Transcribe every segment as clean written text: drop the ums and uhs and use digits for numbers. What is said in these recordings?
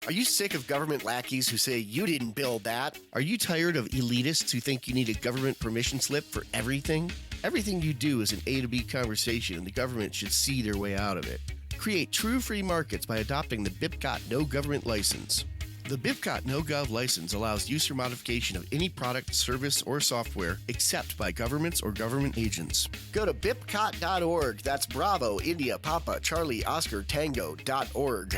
Are you sick of government lackeys who say you didn't build that? Are you tired of elitists who think you need a government permission slip for everything? Everything you do is an A to B conversation, and the government should see their way out of it. Create true free markets by adopting the BIPCOT No Government License. The BIPCOT No Gov license allows use or modification of any product, service, or software except by governments or government agents. Go to bipcot.org. That's Bravo, India, Papa, Charlie, Oscar, Tango.org.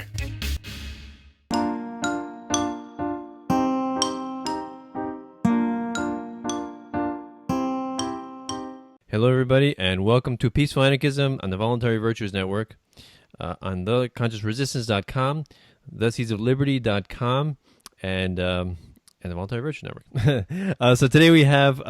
Hello, everybody, and welcome to Peaceful Anarchism on the Voluntary Virtues Network, on theconsciousresistance.com, theseedsofliberty.com, and the Voluntary Virtues Network. So today we have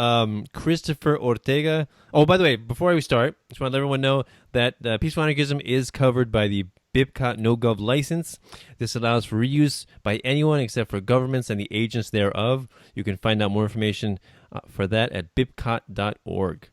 Christopher Ortega. Oh, by the way, before we start, just want to let everyone know that Peaceful Anarchism is covered by the BIPCOT No-Gov license. This allows for reuse by anyone except for governments and the agents thereof. You can find out more information for that at bipcot.org.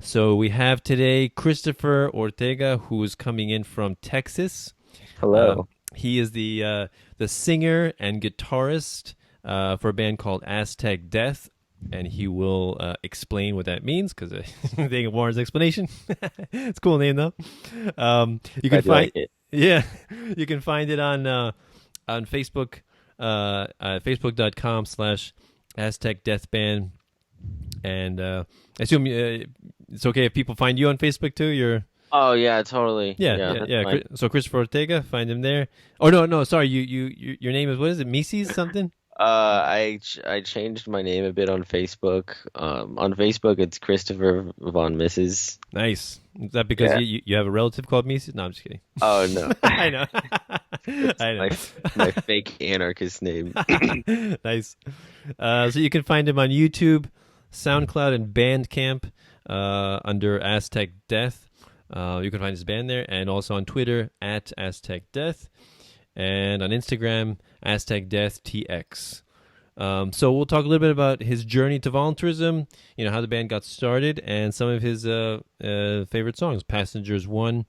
So we have today Christopher Ortega, who is coming in from Texas. Hello. He is the singer and guitarist for a band called Aztec Death, and he will explain what that means because I think it warrants explanation. It's a cool name though. You can find it. Yeah, you can find it on Facebook, facebook.com/Aztec Death Band, and I assume it's okay if people find you on Facebook too. You're Oh yeah, totally. Yeah. So Christopher Ortega, find him there. Oh no, sorry. Your name is, what is it? Mises something? I changed my name a bit on Facebook. On Facebook, it's Christopher von Mrs. Nice. Is that because you have a relative called Mises? No, I'm just kidding. Oh no, I know. I know. My fake anarchist name. Nice. So you can find him on YouTube, SoundCloud, and Bandcamp under Aztec Death. You can find his band there, and also on Twitter at Aztec Death, and on Instagram Aztec Death TX. So we'll talk a little bit about his journey to voluntarism, how the band got started, and some of his favorite songs, Passengers 1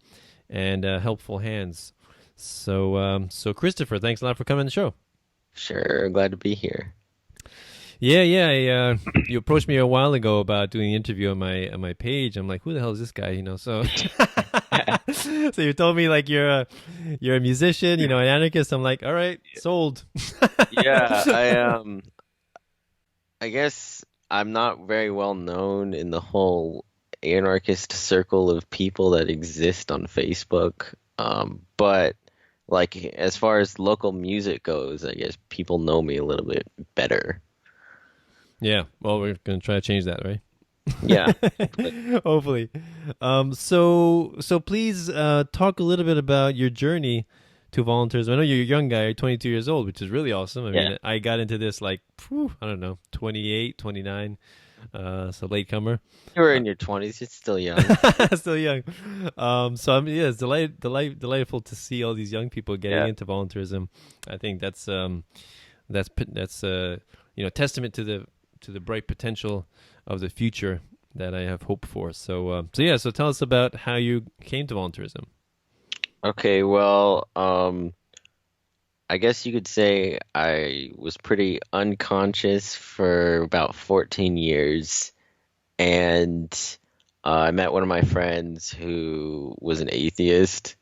and Helpful Hands. So Christopher, thanks a lot for coming on the show. Sure, glad to be here. Yeah. You approached me a while ago about doing an interview on my page. I'm like, who the hell is this guy? So so you told me like you're a musician, an anarchist. I'm like, all right, sold. Yeah, I guess I'm not very well known in the whole anarchist circle of people that exist on Facebook. But like as far as local music goes, I guess people know me a little bit better. Yeah, well, we're going to try to change that, right? Yeah. Hopefully. So please talk a little bit about your journey to voluntarism. I know you're a young guy, you're 22 years old, which is really awesome. I mean, I got into this like, I don't know, 28, 29, so latecomer. You were in your 20s, you're still young. Still young. So it's delightful to see all these young people getting into voluntarism. I think that's testament to the bright potential of the future that I have hope for. So tell us about how you came to voluntarism. Okay, well, I guess you could say I was pretty unconscious for about 14 years, and I met one of my friends who was an atheist,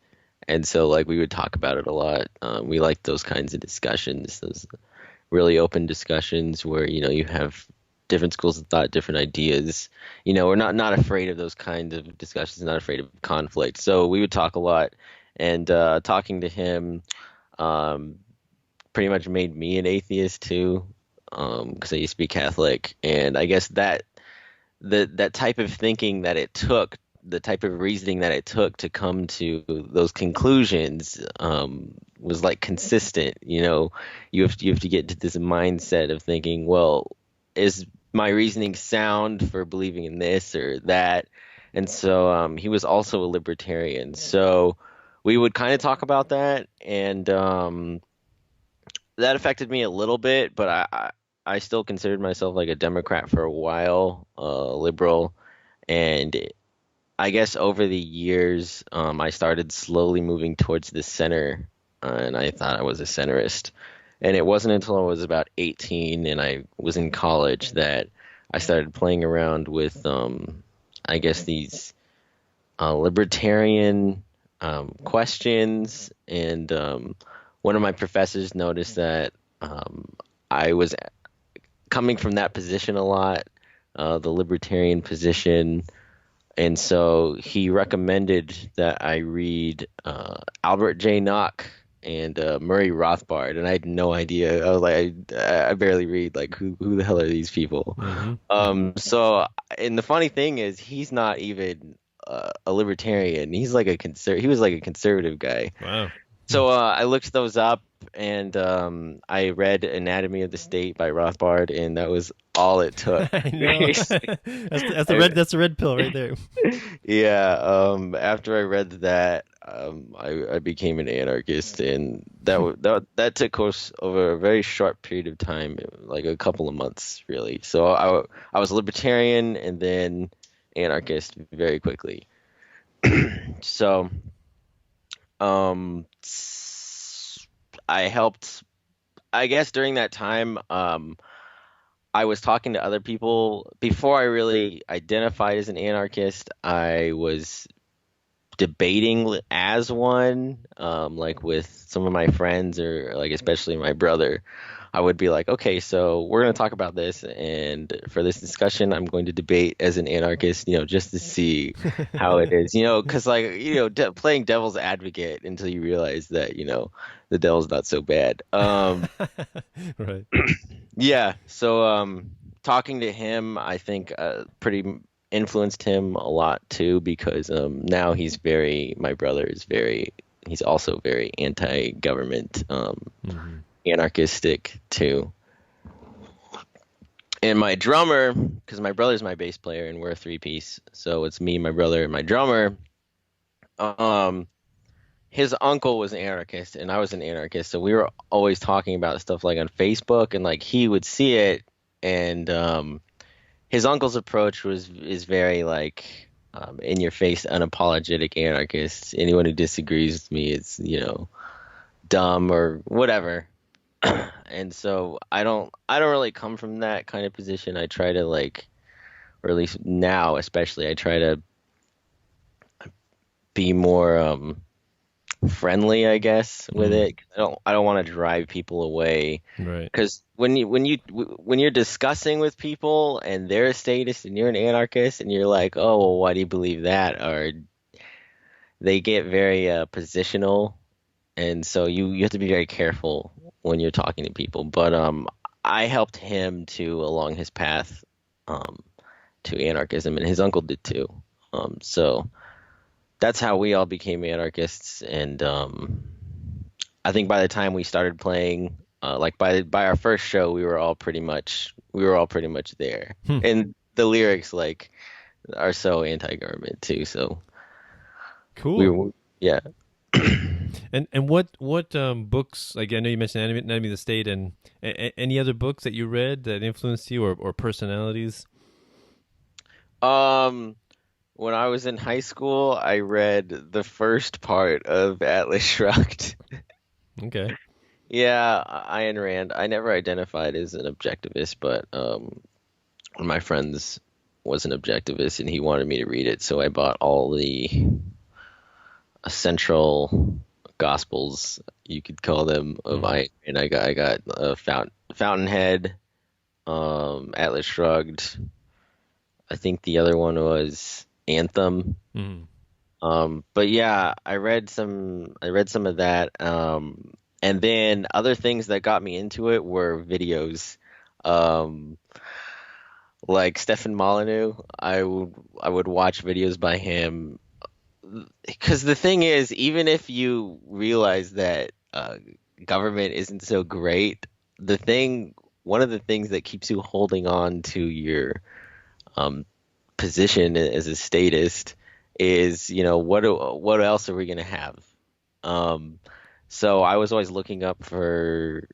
and so like we would talk about it a lot. We liked those kinds of discussions, those really open discussions where you have different schools of thought, different ideas. We're not afraid of those kinds of discussions, not afraid of conflict. So we would talk a lot, and talking to him pretty much made me an atheist too, because I used to be Catholic, and I guess that type of thinking that it took, the type of reasoning that it took to come to those conclusions was like consistent. You have to get to this mindset of thinking, well, is my reasoning sound for believing in this or that? And so he was also a libertarian. So we would kind of talk about that, and that affected me a little bit, but I still considered myself like a Democrat for a while, liberal, and I guess over the years, I started slowly moving towards the center and I thought I was a centrist. And it wasn't until I was about 18 and I was in college that I started playing around with, I guess, these libertarian questions. And one of my professors noticed that I was coming from that position a lot, the libertarian position. And so he recommended that I read Albert Jay Nock and Murray Rothbard, and I had no idea. I was like, I barely read. Like, who the hell are these people? So, and the funny thing is, he's not even a libertarian. He's like he was like a conservative guy. Wow. So I looked those up, and I read Anatomy of the State by Rothbard, and that was all it took. I know. That's the red pill right there. Yeah. After I read that, I became an anarchist, and that took course over a very short period of time, like a couple of months, really. So I was libertarian and then anarchist very quickly. So, I helped, I guess, during that time. I was talking to other people before I really identified as an anarchist. I was debating as one, like with some of my friends, or like especially my brother. I would be like, okay, so we're going to talk about this, and for this discussion, I'm going to debate as an anarchist, just to see how it is, because like, playing devil's advocate until you realize that, the devil's not so bad. Right. Yeah. So, talking to him, I think, pretty influenced him a lot too, because now my brother is he's also very anti-government, anarchistic too. And my drummer, because my brother's my bass player and we're a three-piece, so it's me, my brother, and my drummer. His uncle was an anarchist and I was an anarchist, so we were always talking about stuff like on Facebook, and like he would see it, and his uncle's approach is very like in your face, unapologetic anarchist. Anyone who disagrees with me is dumb or whatever. And so I don't really come from that kind of position. I try to or at least now especially, I try to be more friendly, I guess, with it. I don't want to drive people away, right? Because when you're discussing with people and they're a statist and you're an anarchist and you're like, oh, well, why do you believe that? Or they get very positional, and so you have to be very careful when you're talking to people. But I helped him along his path to anarchism, and his uncle did too. So that's how we all became anarchists. And I think by the time we started playing, by our first show, we were all pretty much there. And the lyrics are so anti-government too. So cool. Yeah. And what books, like I know you mentioned Enemy of the State, and any other books that you read that influenced you, or personalities? When I was in high school, I read the first part of Atlas Shrugged. Okay. Yeah, Ayn Rand. I never identified as an objectivist, but one of my friends was an objectivist and he wanted me to read it, so I bought all the central gospels, you could call them, of Ayn Rand. I got Fountainhead, Atlas Shrugged. I think the other one was Anthem. But yeah, I read some of that. And then other things that got me into it were videos. Like Stefan Molyneux, I would watch videos by him, because the thing is, even if you realize that government isn't so great, one of the things that keeps you holding on to your position as a statist is, what else are we going to have? So I was always looking up for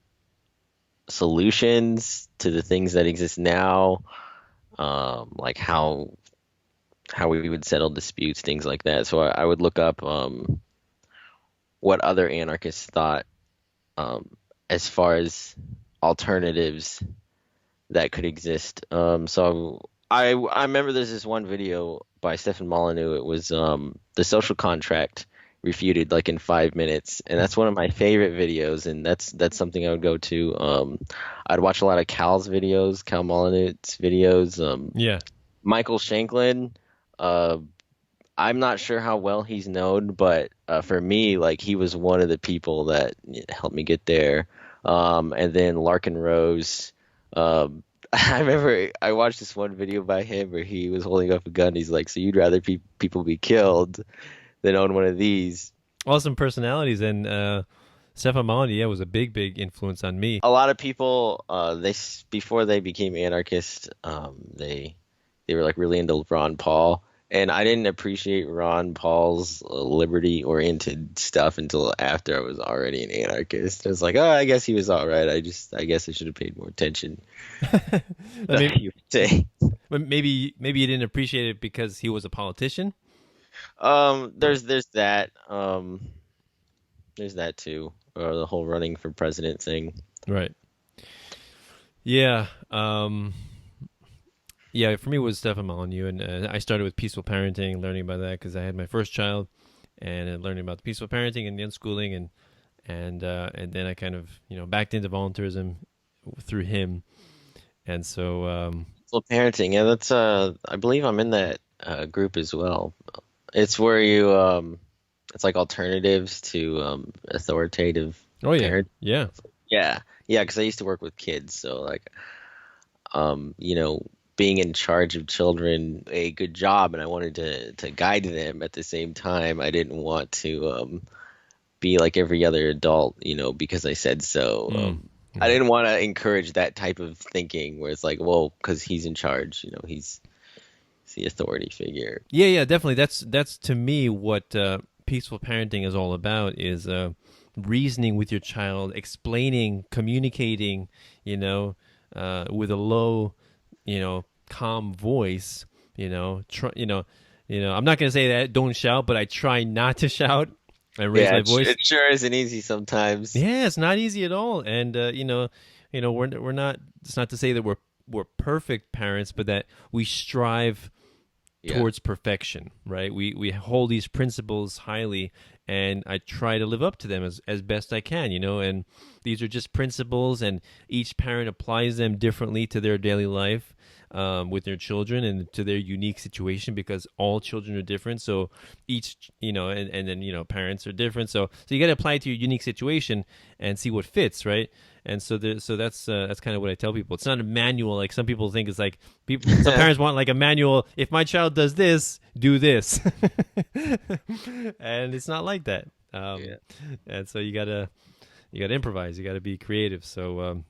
solutions to the things that exist now, like how we would settle disputes, things like that. So I would look up what other anarchists thought, as far as alternatives that could exist. So I remember there's this one video by Stefan Molyneux. It was the social contract refuted like in 5 minutes, and that's one of my favorite videos. And that's something I would go to. I'd watch a lot of Cal Molyneux's videos. Yeah. Michael Shanklin. I'm not sure how well he's known, but for me, like he was one of the people that helped me get there. And then Larken Rose. I remember I watched this one video by him where he was holding up a gun. He's like, "So you'd rather people be killed than own one of these?" Awesome personalities, and Stefan Molyneux, was a big influence on me. A lot of people, before they became anarchists, they were like really into Ron Paul. And I didn't appreciate Ron Paul's liberty-oriented stuff until after I was already an anarchist. I was like, oh, I guess he was all right. I guess I should have paid more attention. You would say. Maybe you didn't appreciate it because he was a politician. There's that. There's that too, or the whole running for president thing. Right. Yeah. Yeah, for me it was Stefan Molyneux, and I started with peaceful parenting, learning about that because I had my first child, and learning about the peaceful parenting and the unschooling, and then I kind of backed into voluntarism through him, and so Peaceful parenting, yeah, that's I believe I'm in that group as well. It's where you it's like alternatives to authoritative parenting. Yeah, because I used to work with kids, so like being in charge of children a good job, and I wanted to guide them at the same time. I didn't want to be like every other adult, because I said so. I didn't want to encourage that type of thinking where it's like, well, because he's in charge, he's the authority figure. Yeah, definitely. That's to me what peaceful parenting is all about, is reasoning with your child, explaining, communicating, with a low, calm voice, I'm not going to say that don't shout, but I try not to shout and raise my voice. It sure isn't easy sometimes. Yeah, it's not easy at all. And, we're not, it's not to say that we're perfect parents, but that we strive towards perfection, right? We hold these principles highly, and I try to live up to them as best I can, and these are just principles, and each parent applies them differently to their daily life with their children and to their unique situation, because all children are different. So each, and then, parents are different. So you got to apply it to your unique situation and see what fits, right? And so that's kind of what I tell people. It's not a manual like some people think. It's like some parents want like a manual. If my child does this, do this, and it's not like that. And so you gotta improvise. You gotta be creative. So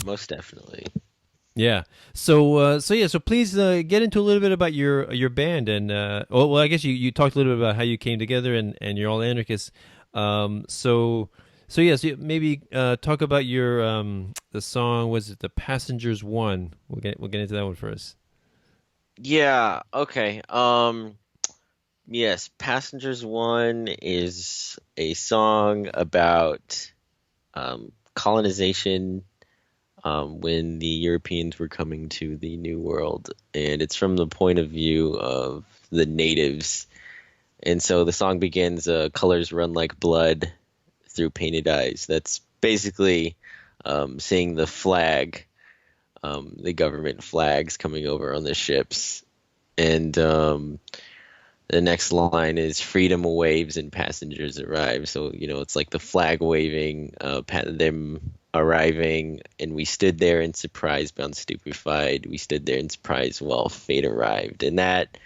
most definitely. Yeah. So please get into a little bit about your band, and well, I guess you talked a little bit about how you came together, and you're all anarchists. So maybe talk about your the song. Was it the Passengers One? We'll get into that one first. Yeah. Okay. Yes, Passengers One is a song about colonization when the Europeans were coming to the New World, and it's from the point of view of the natives. And so the song begins, "Colors run like blood through painted eyes." That's basically seeing the flag, the government flags coming over on the ships. And the next line is, "Freedom waves and passengers arrive." So, it's like the flag waving, them arriving, and we stood there in surprise, bound stupefied. We stood there in surprise while fate arrived. And that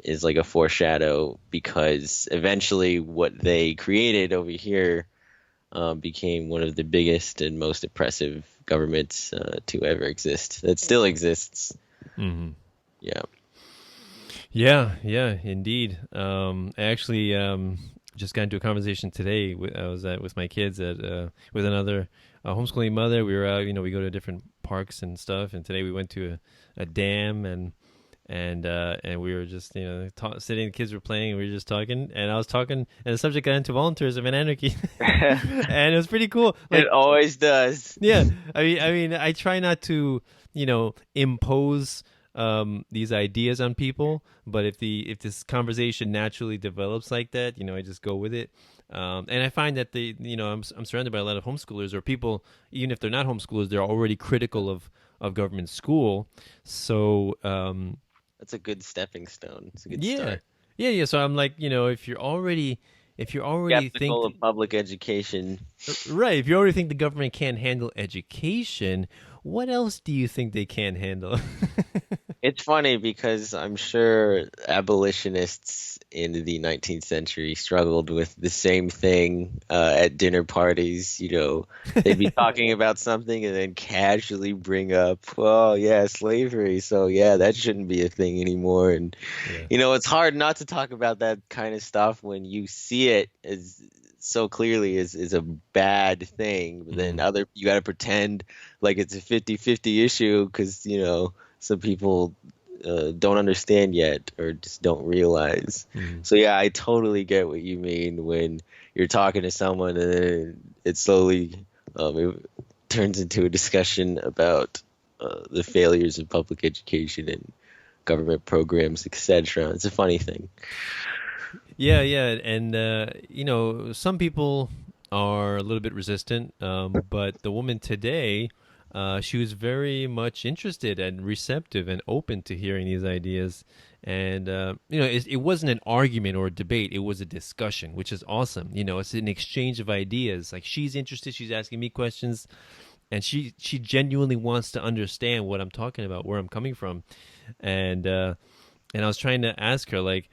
is like a foreshadow, because eventually what they created over here became one of the biggest and most oppressive governments to ever exist. That still exists. Mm-hmm. Yeah, indeed. I actually just got into a conversation today. I was with my kids with another homeschooling mother. We were out, we go to different parks and stuff. And today we went to a dam, and and we were just sitting. The kids were playing, and we were just talking, and I was talking, and the subject got into voluntarism and anarchy, and it was pretty cool. It always does. Yeah, I mean, I try not to impose these ideas on people, but if this conversation naturally develops like that, I just go with it. And I find that I'm surrounded by a lot of homeschoolers or people, even if they're not homeschoolers, they're already critical of government school. So that's a good stepping stone. It's a good yeah, start. yeah. So I'm like, if you're already Skeptical of public education, right? If you already think the government can't handle education, what else do you think they can't handle? It's funny because I'm sure abolitionists in the 19th century struggled with the same thing at dinner parties. They'd be talking about something and then casually bring up, well, yeah, slavery. So, yeah, that shouldn't be a thing anymore. And, it's hard not to talk about that kind of stuff when you see it as so clearly is a bad thing. But then you got to pretend like it's a 50-50 issue because, some people don't understand yet or just don't realize. So, yeah, I totally get what you mean when you're talking to someone and then it slowly it turns into a discussion about the failures of public education and government programs, etc. It's a funny thing. Yeah. And, some people are a little bit resistant, but the woman today, she was very much interested and receptive and open to hearing these ideas. And, it wasn't an argument or a debate. It was a discussion, which is awesome. It's an exchange of ideas. Like, she's interested. She's asking me questions. And she genuinely wants to understand what I'm talking about, where I'm coming from. And I was trying to ask her, like,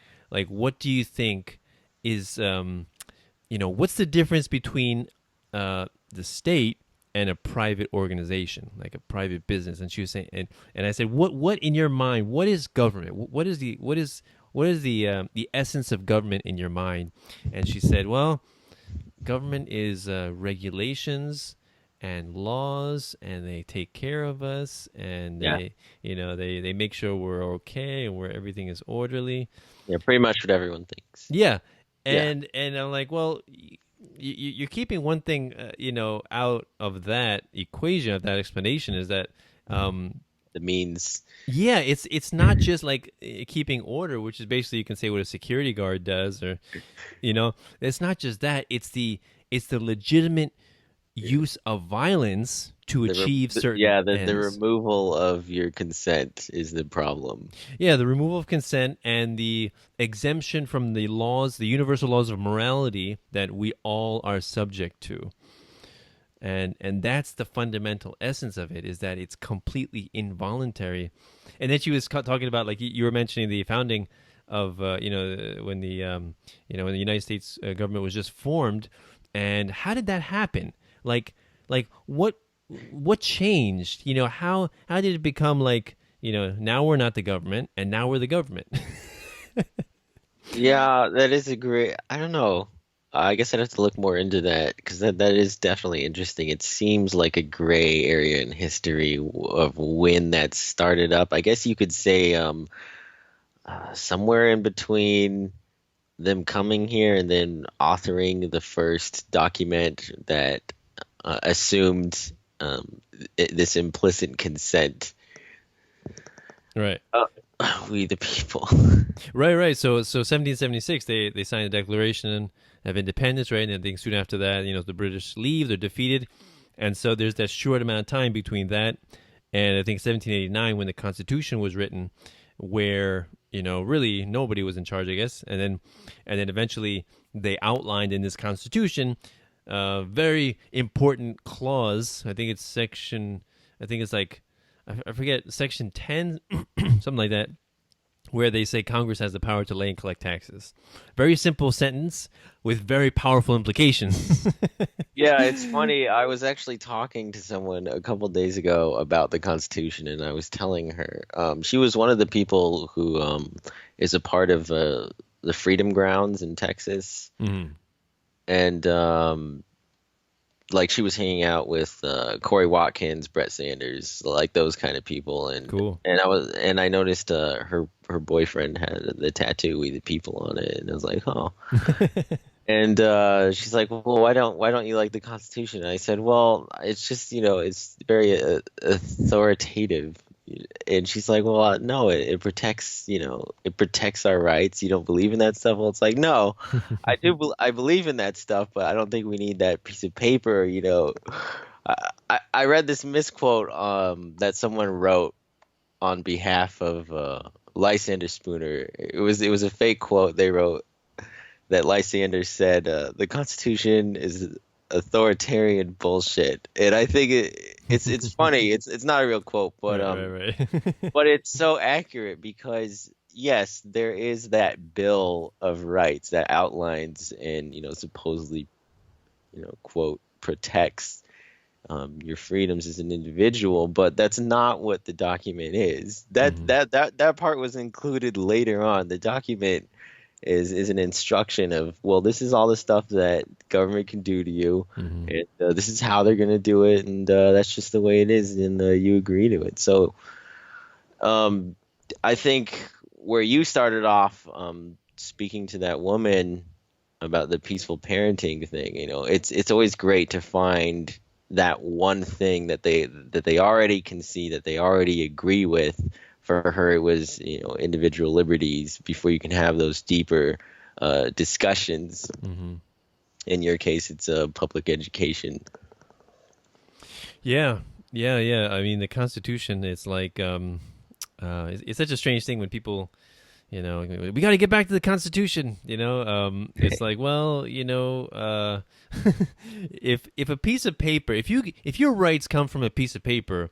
what do you think is, what's the difference between the state and a private organization, like a private business? And she was saying, and I said, what in your mind, what is government? What is the essence of government in your mind? And she said, well, government is regulations and laws, and they take care of us, and they make sure we're okay and where everything is orderly. Yeah, pretty much what everyone thinks. Yeah, and I'm like, well, you're keeping one thing, out of that equation, of that explanation, is that the means. Yeah, it's not just like keeping order, which is basically, you can say, what a security guard does, or it's not just that. It's the legitimate use of violence to achieve certain ends. The removal of your consent is the problem. Yeah, the removal of consent and the exemption from the laws, the universal laws of morality that we all are subject to. And that's the fundamental essence of it, is that it's completely involuntary. And then she was talking about, like you were mentioning, the founding of when the United States government was just formed, and how did that happen? Like what changed? How did it become like, now we're not the government and now we're the government? Yeah, that is a great, I don't know. I guess I'd have to look more into that because that is definitely interesting. It seems like a gray area in history of when that started up. I guess you could say somewhere in between them coming here and then authoring the first document that assumed this implicit consent. Right. We the people. Right. So 1776, they signed the Declaration of Independence, right? And I think soon after that, the British leave, they're defeated. And so there's that short amount of time between that and I think 1789, when the Constitution was written, where, really nobody was in charge, I guess. And then eventually they outlined in this Constitution a very important clause. I think it's section, I forget, section 10, something like that, where they say Congress has the power to lay and collect taxes. Very simple sentence with very powerful implications. Yeah, it's funny. I was actually talking to someone a couple days ago about the Constitution, and I was telling her, she was one of the people who is a part of the Freedom Grounds in Texas. Mm-hmm. And like she was hanging out with Corey Watkins, Brett Sanders, like those kind of people, Cool. and I noticed her boyfriend had the tattoo "We the People" on it, and I was like, oh. And she's like, well, why don't you like the Constitution? And I said, well, it's just it's very authoritative. And she's like, well, no, it protects it protects our rights. You don't believe in that stuff? Well, it's like, no, I believe in that stuff, but I don't think we need that piece of paper. I read this misquote that someone wrote on behalf of Lysander Spooner. It was a fake quote they wrote that Lysander said, the Constitution is authoritarian bullshit. And I think it's funny. It's not a real quote, but right. but it's so accurate because yes, there is that Bill of Rights that outlines and supposedly quote protects your freedoms as an individual, but that's not what the document is. That part was included later on. The document is an instruction of, well, this is all the stuff that government can do to you, and this is how they're going to do it, and that's just the way it is, and you agree to it. So I think where you started off speaking to that woman about the peaceful parenting thing, it's always great to find that one thing that they already can see, that they already agree with. For her, it was individual liberties before you can have those deeper discussions. In your case, it's public education. Yeah. I mean, the Constitution. It's like it's such a strange thing when people, we got to get back to the Constitution. It's like, well, if a piece of paper, if your rights come from a piece of paper,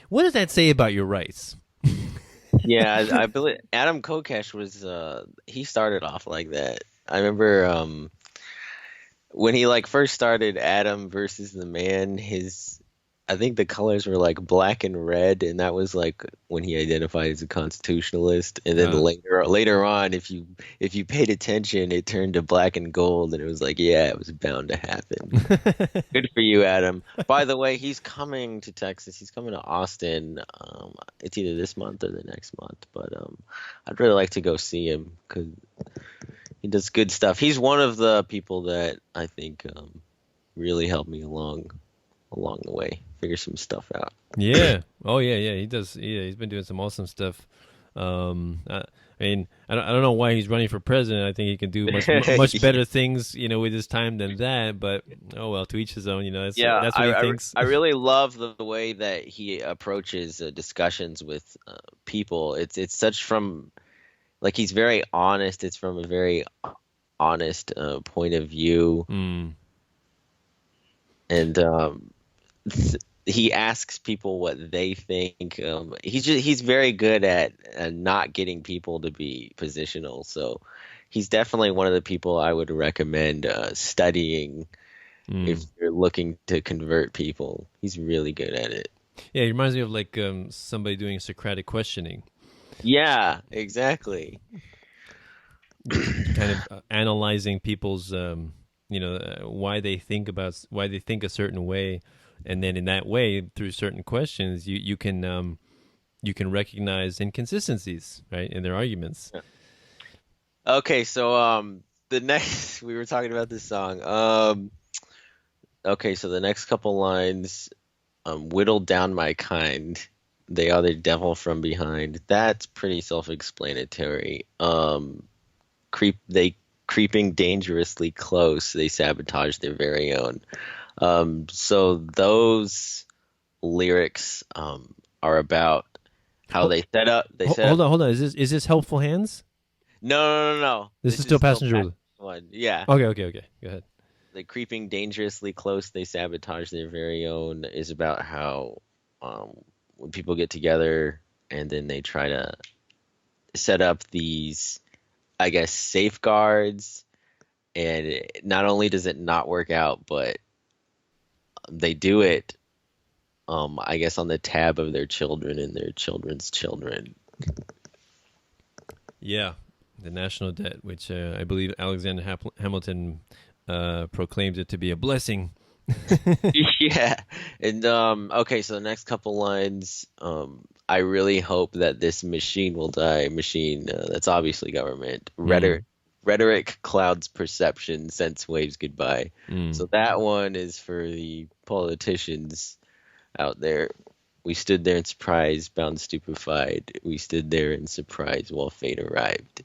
what does that say about your rights? Yeah, I believe Adam Kokesh was he started off like that. I remember when he first started Adam versus the Man, I think the colors were black and red, and that was when he identified as a constitutionalist. And then later on, if you paid attention, it turned to black and gold, and it was yeah, it was bound to happen. Good for you, Adam. By the way, he's coming to Texas. He's coming to Austin. It's either this month or the next month, but I'd really like to go see him because he does good stuff. He's one of the people that I think really helped me along the way, figure some stuff out. Yeah. Oh yeah. He does. Yeah, he's been doing some awesome stuff. I mean, I don't know why he's running for president. I think he can do much better things, with his time than that. But oh well, to each his own. That's what he thinks. I really love the way that he approaches discussions with people. It's such from he's very honest. It's from a very honest point of view, and he asks people what they think. He's very good at not getting people to be positional. So he's definitely one of the people I would recommend studying if you're looking to convert people. He's really good at it. Yeah, he reminds me of somebody doing Socratic questioning. Yeah, exactly. Kind of analyzing people's why they think a certain way. And then in that way, through certain questions, you can recognize inconsistencies, right, in their arguments. Yeah. Okay, so the next we were talking about this song. Okay, so the next couple lines, whittled down my kind, they are the devil from behind. That's pretty self-explanatory. Creeping dangerously close, they sabotage their very own. So those lyrics are about how they set up. Hold on. Is this Helpful Hands? No. This is still Passenger one. Yeah. Okay. Go ahead. The creeping dangerously close, they sabotage their very own is about how when people get together and then they try to set up these, I guess, safeguards, and not only does it not work out, but they do it, I guess, on the tab of their children and their children's children. Yeah, the national debt, which I believe Alexander Hamilton proclaims it to be a blessing Yeah. And okay, so the next couple lines, I really hope that this machine will die. Machine, that's obviously government. Mm, Rhetoric clouds perception, sense waves goodbye. mm. So that one is for the politicians out there. We stood there in surprise, bound stupefied. We stood there in surprise while fate arrived.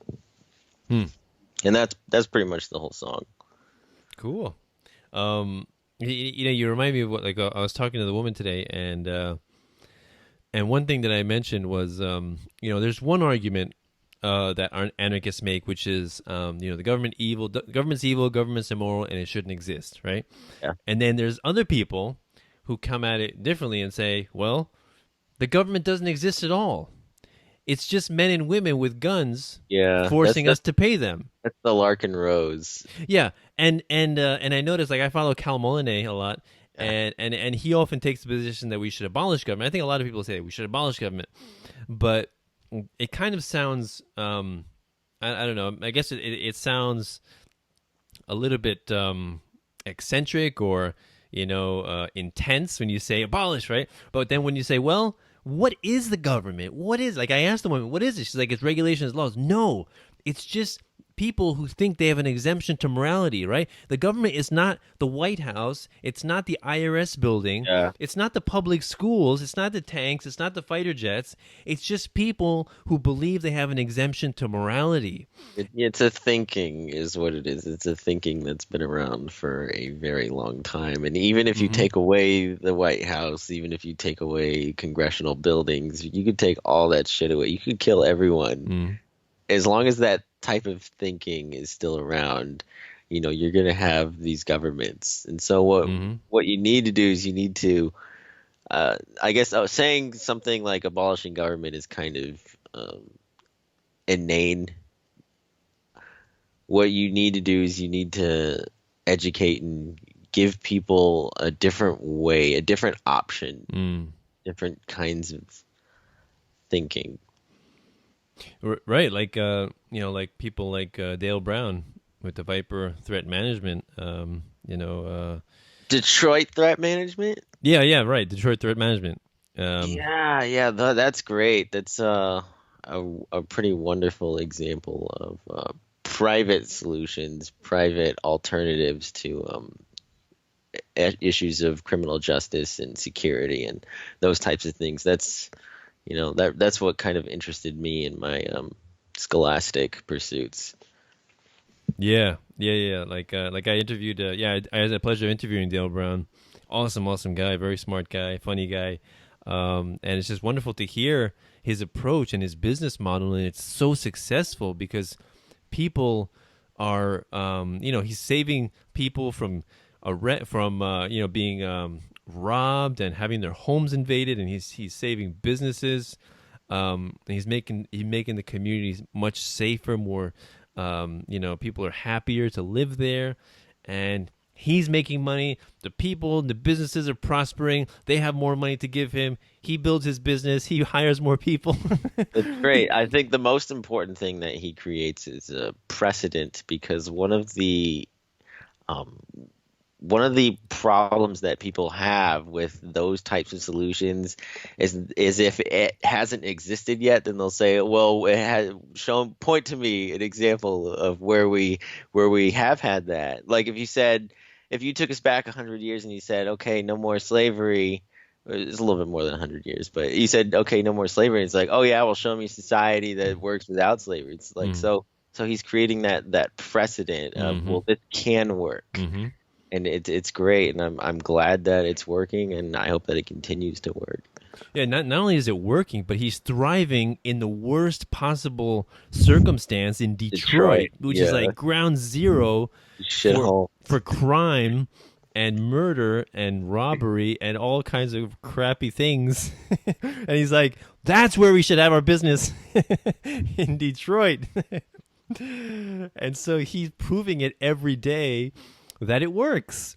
Hmm. And that's pretty much the whole song. Cool. You remind me of what, like, I was talking to the woman today, and one thing that I mentioned was, there's one argument that anarchists make, which is, the government's evil, government's immoral, and it shouldn't exist, right? Yeah. And then there's other people who come at it differently and say, well, the government doesn't exist at all. It's just men and women with guns Yeah. forcing us to pay them. That's the Larken Rose. Yeah, and I noticed, like, I follow Cal Molyneux a lot, Yeah. and he often takes the position that we should abolish government. I think a lot of people say we should abolish government, but it kind of sounds, I don't know. I guess it sounds a little bit eccentric or intense when you say abolish, right? But then when you say, well, what is the government? What is, like, I asked the woman, what is it? She's like, it's regulations, laws. No, it's just people who think they have an exemption to morality, right? The government is not the White House. It's not the IRS building. Yeah. It's not the public schools. It's not the tanks. It's not the fighter jets. It's just people who believe they have an exemption to morality. It's a thinking is what it is. It's a thinking that's been around for a very long time. And even if you Mm-hmm. take away the White House, even if you take away congressional buildings, you could take all that shit away. You could kill everyone. Mm. As long as that type of thinking is still around, you're going to have these governments. And so Mm-hmm. what you need to do is you need to, I guess, saying something like abolishing government is kind of inane. What you need to do is you need to educate and give people a different way, a different option, Mm. different kinds of thinking. Right, like like people like Dale Brown with the Viper Threat Management. Detroit threat management? Yeah, right. Detroit Threat Management. Yeah, that's great. That's a pretty wonderful example of private solutions, private alternatives to issues of criminal justice and security and those types of things. That's what kind of interested me in my scholastic pursuits. Yeah. Like I interviewed. I had the pleasure of interviewing Dale Brown. Awesome guy, very smart guy, funny guy. And it's just wonderful to hear his approach and his business model, and it's so successful because people are, he's saving people from being robbed and having their homes invaded, and he's saving businesses. He's making the communities much safer, more, people are happier to live there, and he's making money. The people, the businesses are prospering. They have more money to give him. He builds his business. He hires more people. It's great. I think the most important thing that he creates is a precedent because um, one of the problems that people have with those types of solutions is if it hasn't existed yet, then they'll say, well, it has point to me an example of where we have had that. Like if you took us back 100 years and you said, okay, no more slavery, it's a little bit more than 100 years, but you said, okay, no more slavery. It's like, oh yeah, well, show me a society that works without slavery. It's like, so he's creating that precedent of, well, this can work. Mm-hmm. And it's great, and I'm glad that it's working, and I hope that it continues to work. Yeah, not only is it working, but he's thriving in the worst possible circumstance in Detroit, which is like ground zero for crime and murder and robbery and all kinds of crappy things. And he's like, that's where we should have our business, in Detroit. And so he's proving it every day that it works,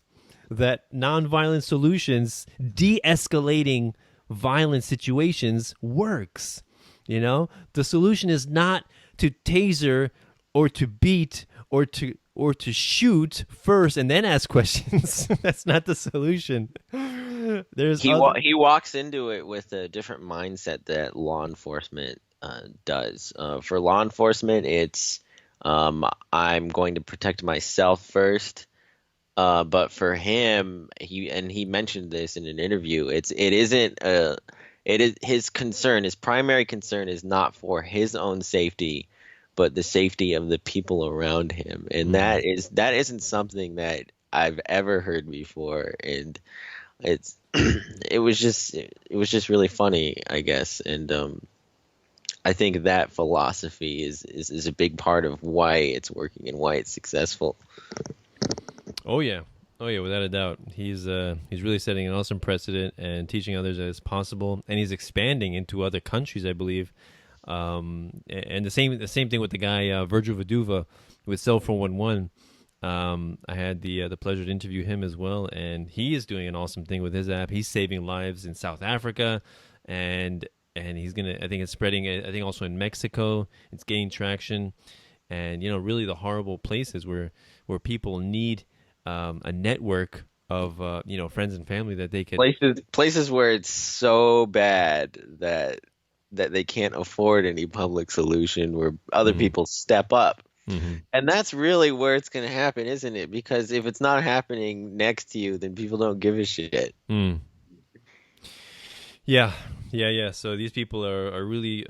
that nonviolent solutions, de-escalating violent situations works. The solution is not to taser or to beat to shoot first and then ask questions. That's not the solution. He walks into it with a different mindset that law enforcement does. For law enforcement, it's I'm going to protect myself first. But for him, he mentioned this in an interview. It is his concern. His primary concern is not for his own safety, but the safety of the people around him, and that isn't something that I've ever heard before, and it was just really funny, I guess, and I think that philosophy is a big part of why it's working and why it's successful. Oh yeah, without a doubt, he's really setting an awesome precedent and teaching others that it's possible, and he's expanding into other countries, I believe. And the same thing with the guy Virgil Vaduva with Cell 411. I had the pleasure to interview him as well, and he is doing an awesome thing with his app. He's saving lives in South Africa, and he's gonna. I think it's spreading. I think also in Mexico, it's gaining traction, and really the horrible places where people need a network of friends and family that they can places where it's so bad that they can't afford any public solution, where other people step up. And that's really where it's going to happen, isn't it? Because if it's not happening next to you, then people don't give a shit. Yeah. So these people are really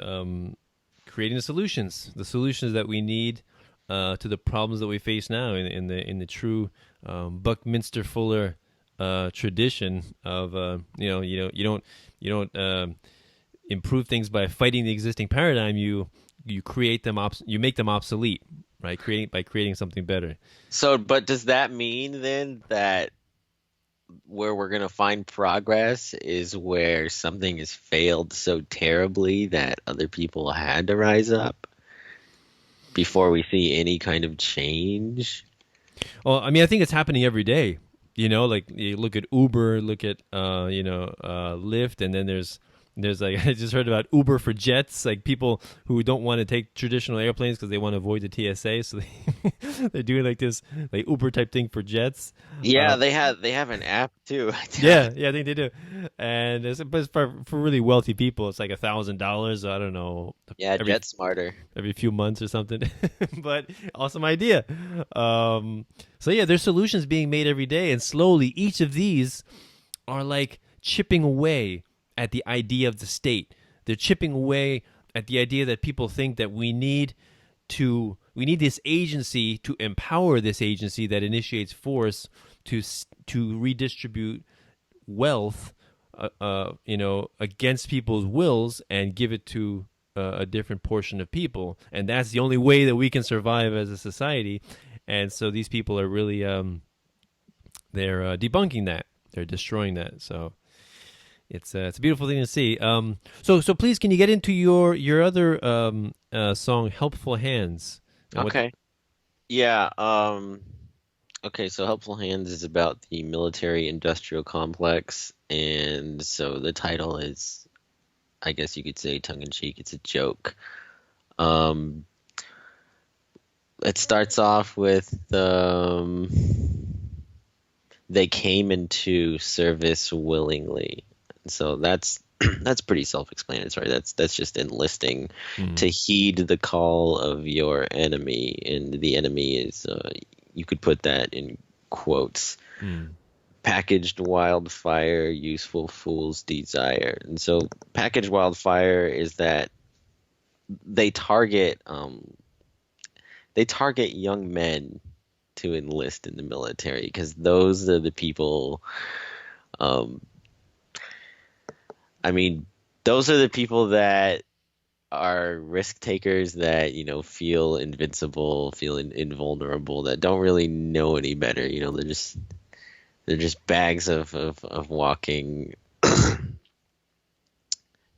creating the solutions that we need to the problems that we face now in the true Buckminster Fuller tradition of you don't improve things by fighting the existing paradigm. You create them you make them obsolete, right? By creating something better. So, but does that mean then that where we're going to find progress is where something has failed so terribly that other people had to rise up before we see any kind of change? Well, I mean, I think it's happening every day. Like you look at Uber, look at Lyft, and then there's like I just heard about Uber for jets, like people who don't want to take traditional airplanes because they want to avoid the TSA, so they're doing like this like Uber type thing for jets. Yeah, they have an app too. yeah, I think they do, and it's for really wealthy people. It's like $1,000. I don't know. Yeah, Jet Smarter every few months or something, but awesome idea. So yeah, there's solutions being made every day, and slowly each of these are like chipping away at the idea of the state. They're chipping away at the idea that people think that we need this agency to empower this agency that initiates force to redistribute wealth, against people's wills and give it to a different portion of people, and that's the only way that we can survive as a society. And so these people are really they're debunking that. They're destroying that. So it's a beautiful thing to see. So please, can you get into your other song, "Helpful Hands"? Okay. Yeah. Okay. So, "Helpful Hands" is about the military-industrial complex, and so the title is, I guess you could say, tongue-in-cheek. It's a joke. It starts off with they came into service willingly. So that's pretty self-explanatory. That's just enlisting to heed the call of your enemy, and the enemy is you could put that in quotes. Packaged wildfire, useful fool's desire. And so packaged wildfire is that they target young men to enlist in the military, because those are the people. Those are the people that are risk takers, that feel invincible, feel invulnerable, that don't really know any better. They're just bags of walking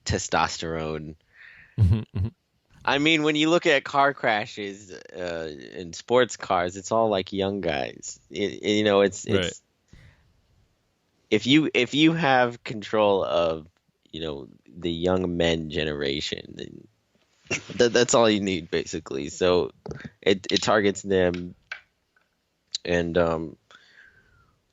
testosterone. I mean, when you look at car crashes in sports cars, it's all like young guys. It's right. If you have control of the young men generation, then that's all you need, basically. So it targets them and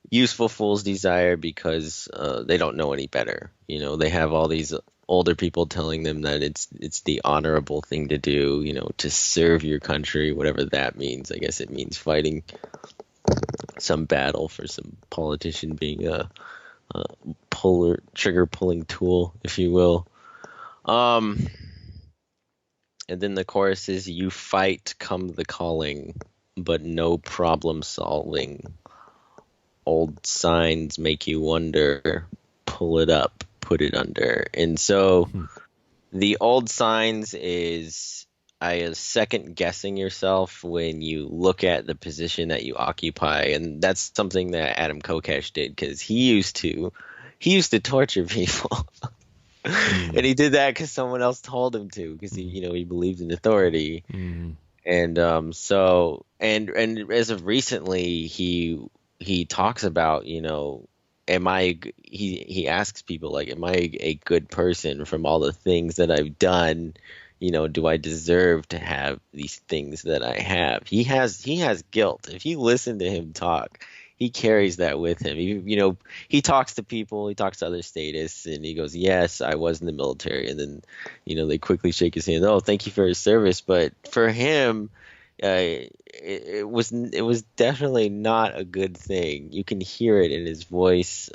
useful fools desire because they don't know any better. You know, they have all these older people telling them that it's the honorable thing to do, you know, to serve your country, whatever that means. I guess it means fighting some battle for some politician being a trigger pulling tool, if you will. And then the chorus is, you fight, come the calling, but no problem solving. Old signs make you wonder, pull it up, put it under. And so the old signs is second guessing yourself when you look at the position that you occupy. And that's something that Adam Kokesh did, because he used to torture people. And he did that because someone else told him to, because he believed in authority. And so as of recently, he talks about, he asks people, like, am I a good person from all the things that I've done? Do I deserve to have these things that I have? He has guilt. If you listen to him talk, he carries that with him. He talks to people, he talks to other statists, and he goes, yes, I was in the military. And then, they quickly shake his hand. Oh, thank you for his service. But for him, it was definitely not a good thing. You can hear it in his voice.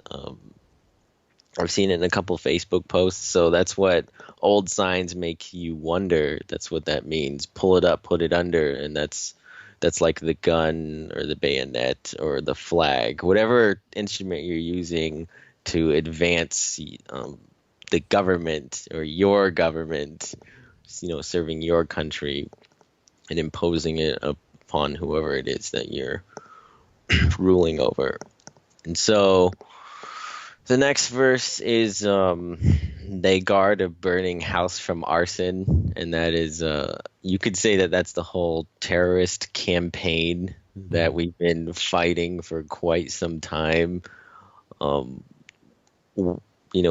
I've seen it in a couple Facebook posts. So that's what old signs make you wonder. That's what that means. Pull it up, put it under. And that's like the gun or the bayonet or the flag, whatever instrument you're using to advance the government or your government, serving your country and imposing it upon whoever it is that you're ruling over. And so the next verse is, they guard a burning house from arson. And that is, you could say that that's the whole terrorist campaign that we've been fighting for quite some time.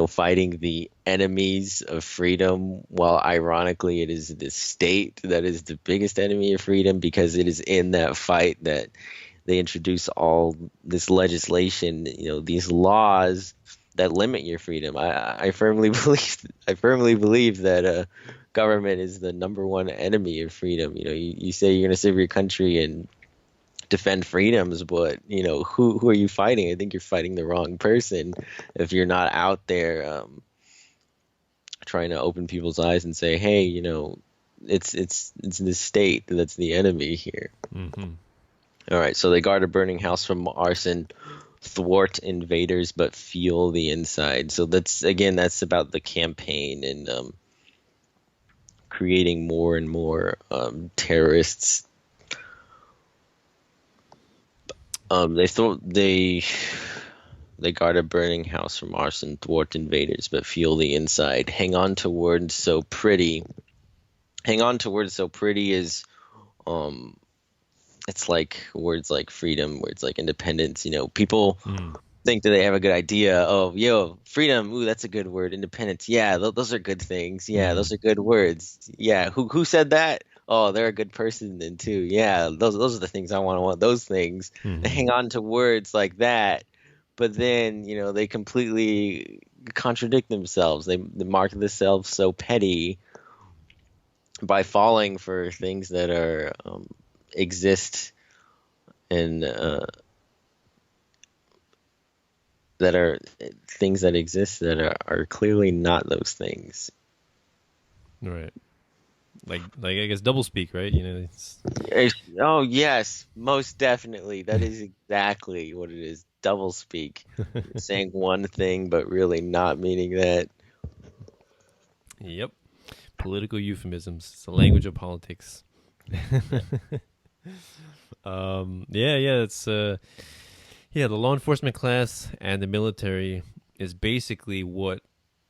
Fighting the enemies of freedom, while ironically it is the state that is the biggest enemy of freedom, because it is in that fight that they introduce all this legislation, these laws that limit your freedom. I firmly believe that government is the number one enemy of freedom. You say you're going to serve your country and defend freedoms, but who are you fighting? I think you're fighting the wrong person if you're not out there trying to open people's eyes and say, hey, it's the state that's the enemy here. All right, so they guard a burning house from arson, thwart invaders, but fuel the inside. So that's about the campaign and creating more and more terrorists. They guard a burning house from arson, thwart invaders, but fuel the inside. Hang on to words so pretty. Hang on to words so pretty is it's like words like freedom, words like independence. People think that they have a good idea. Oh, freedom. Ooh, that's a good word. Independence. Yeah, those are good things. Yeah, those are good words. Yeah, who said that? Oh, they're a good person then too. Yeah, those are the things I want those things. They hang on to words like that, but then they completely contradict themselves. They mark themselves so petty by falling for things that are exist and that are things that exist that are clearly not those things. Right. Like I guess doublespeak, right? Oh yes, most definitely. That is exactly what it is. Doublespeak. Saying one thing but really not meaning that. Yep. Political euphemisms. It's the language of politics. It's the law enforcement class and the military is basically what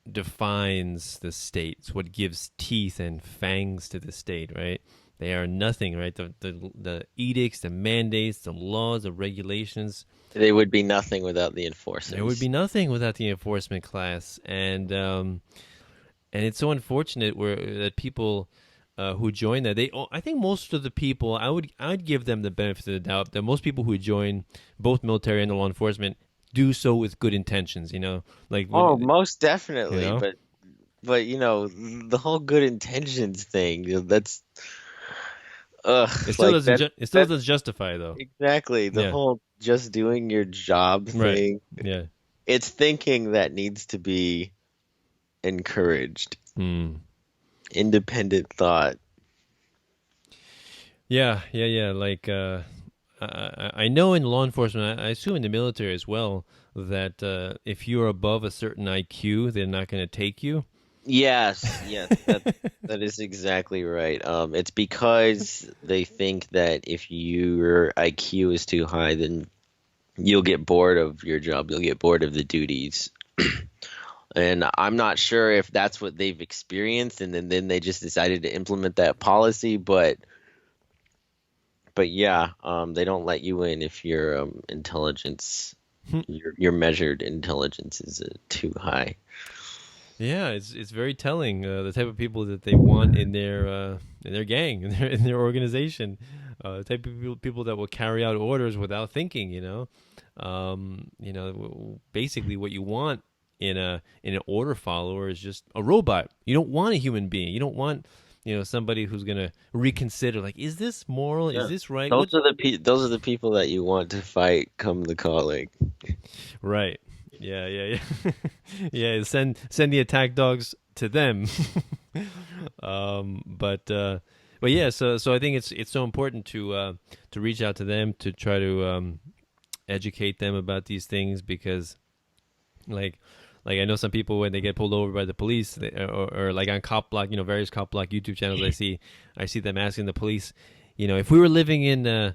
defines the state. It's what gives teeth and fangs to the state, right? They are nothing, right? The edicts, the mandates, the laws, the regulations. They would be nothing without the enforcers. There would be nothing without the enforcement class, and it's so unfortunate that people who join that, I think most of the people, I'd give them the benefit of the doubt that most people who join both military and law enforcement do so with good intentions. Like Oh, when, most you definitely. know, But the whole good intentions thing, that's ugh, like it still that doesn't justify though. exactly the Yeah. whole just doing your job Right. thing. Yeah. It's thinking that needs to be encouraged. Hmm. Independent thought. Yeah. Yeah. Yeah. Like I know in law enforcement, I assume in the military as well, that if you're above a certain IQ, they're not going to take you. Yes, yes, that is exactly right. It's because they think that if your IQ is too high, then you'll get bored of your job. You'll get bored of the duties. And I'm not sure if that's what they've experienced, and then they just decided to implement that policy. But yeah, they don't let you in if your intelligence, your measured intelligence is too high. Yeah, it's very telling the type of people that they want in their gang, in their organization, the type of people that will carry out orders without thinking. Basically what you want in an order follower is just a robot. You don't want a human being. You don't want somebody who's gonna reconsider. Like, is this moral? Yeah. Is this right? Those are the people that you want to fight come the calling. Right. Yeah, yeah, yeah. Yeah, send the attack dogs to them. But yeah, so I think it's so important to reach out to them, to try to educate them about these things, because like I know some people, when they get pulled over by the police, or like on Cop Block, various Cop Block YouTube channels, I see them asking the police, if we were living in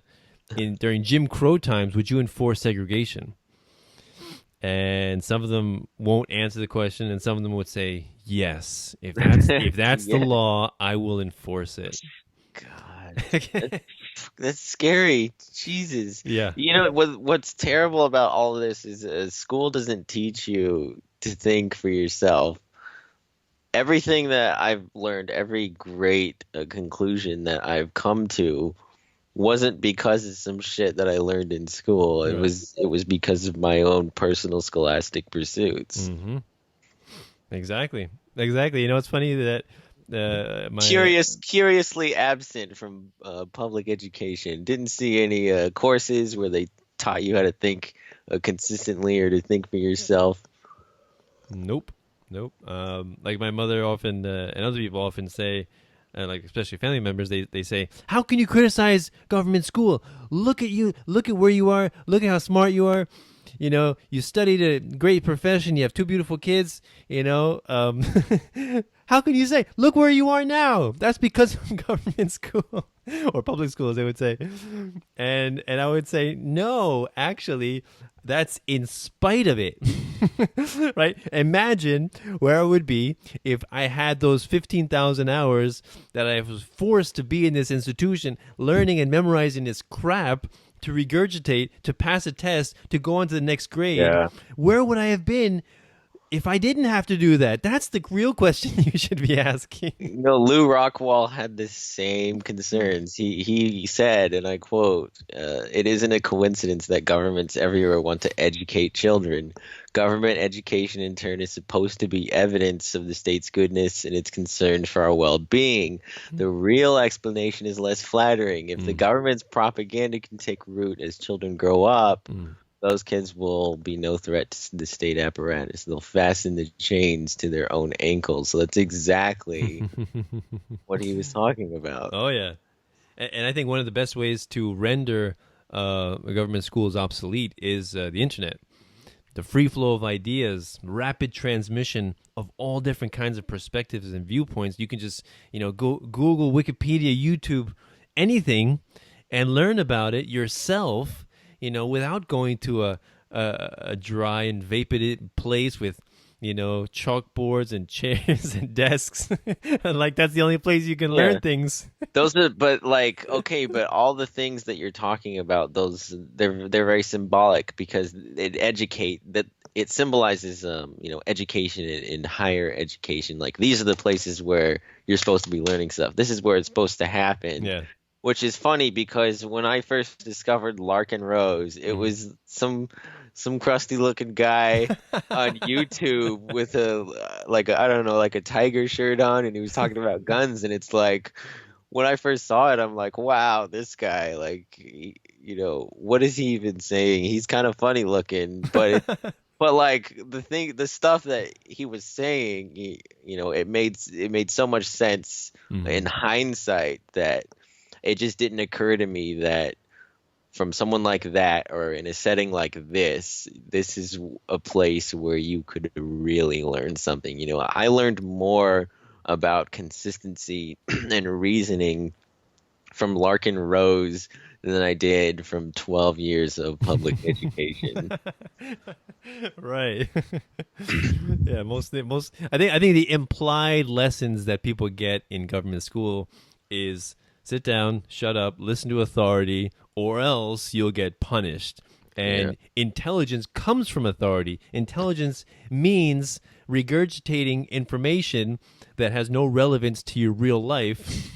during Jim Crow times, would you enforce segregation? And some of them won't answer the question, and some of them would say, yes, if that's the Yeah. law, I will enforce it. God, that's scary. Jesus. Yeah. What's terrible about all of this is school doesn't teach you to think for yourself. Everything that I've learned, every great conclusion that I've come to, wasn't because of some shit that I learned in school. It was because of my own personal scholastic pursuits. Mm-hmm. Exactly. It's funny that Curiously absent from public education. Didn't see any courses where they taught you how to think consistently or to think for yourself. Nope. Like my mother often and other people often say, like especially family members, they say, how can you criticize government school? Look at you, look at where you are, look at how smart you are. You studied a great profession, you have two beautiful kids, how can you say, look where you are now? That's because of government school or public school, as they would say. And I would say, no, actually, that's in spite of it. Right? Imagine where I would be if I had those 15,000 hours that I was forced to be in this institution, learning and memorizing this crap, to regurgitate, to pass a test, to go on to the next grade. Yeah. Where would I have been if I didn't have to do that? That's the real question you should be asking. Lou Rockwell had the same concerns. He said, and I quote, it isn't a coincidence that governments everywhere want to educate children. Government education, in turn, is supposed to be evidence of the state's goodness and its concern for our well-being. The real explanation is less flattering. If the government's propaganda can take root as children grow up, those kids will be no threat to the state apparatus. They'll fasten the chains to their own ankles. So that's exactly what he was talking about. Oh, yeah. And I think one of the best ways to render government schools obsolete is the internet. The free flow of ideas, rapid transmission of all different kinds of perspectives and viewpoints. You can just, go Google, Wikipedia, YouTube, anything, and learn about it yourself, without going to a dry and vapid place with, chalkboards and chairs and desks. And like, that's the only place you can learn things. But all the things that you're talking about, they're very symbolic, because it it symbolizes education and higher education. Like these are the places where you're supposed to be learning stuff. This is where it's supposed to happen. Yeah. Which is funny because when I first discovered Larken Rose, it Mm-hmm. was some crusty looking guy on YouTube with I don't know, like a tiger shirt on, and he was talking about guns. And it's like, when I first saw it, I'm like, wow, this guy, like, what is he even saying? He's kind of funny looking, but like the stuff that he was saying, it made so much sense in hindsight that it just didn't occur to me that from someone like that or in a setting like this is a place where you could really learn something. I learned more about consistency and reasoning from Larken Rose than I did from 12 years of public education. Right. Yeah, most I think the implied lessons that people get in government school is sit down, shut up, listen to authority, or else you'll get punished. And intelligence comes from authority. Intelligence means regurgitating information that has no relevance to your real life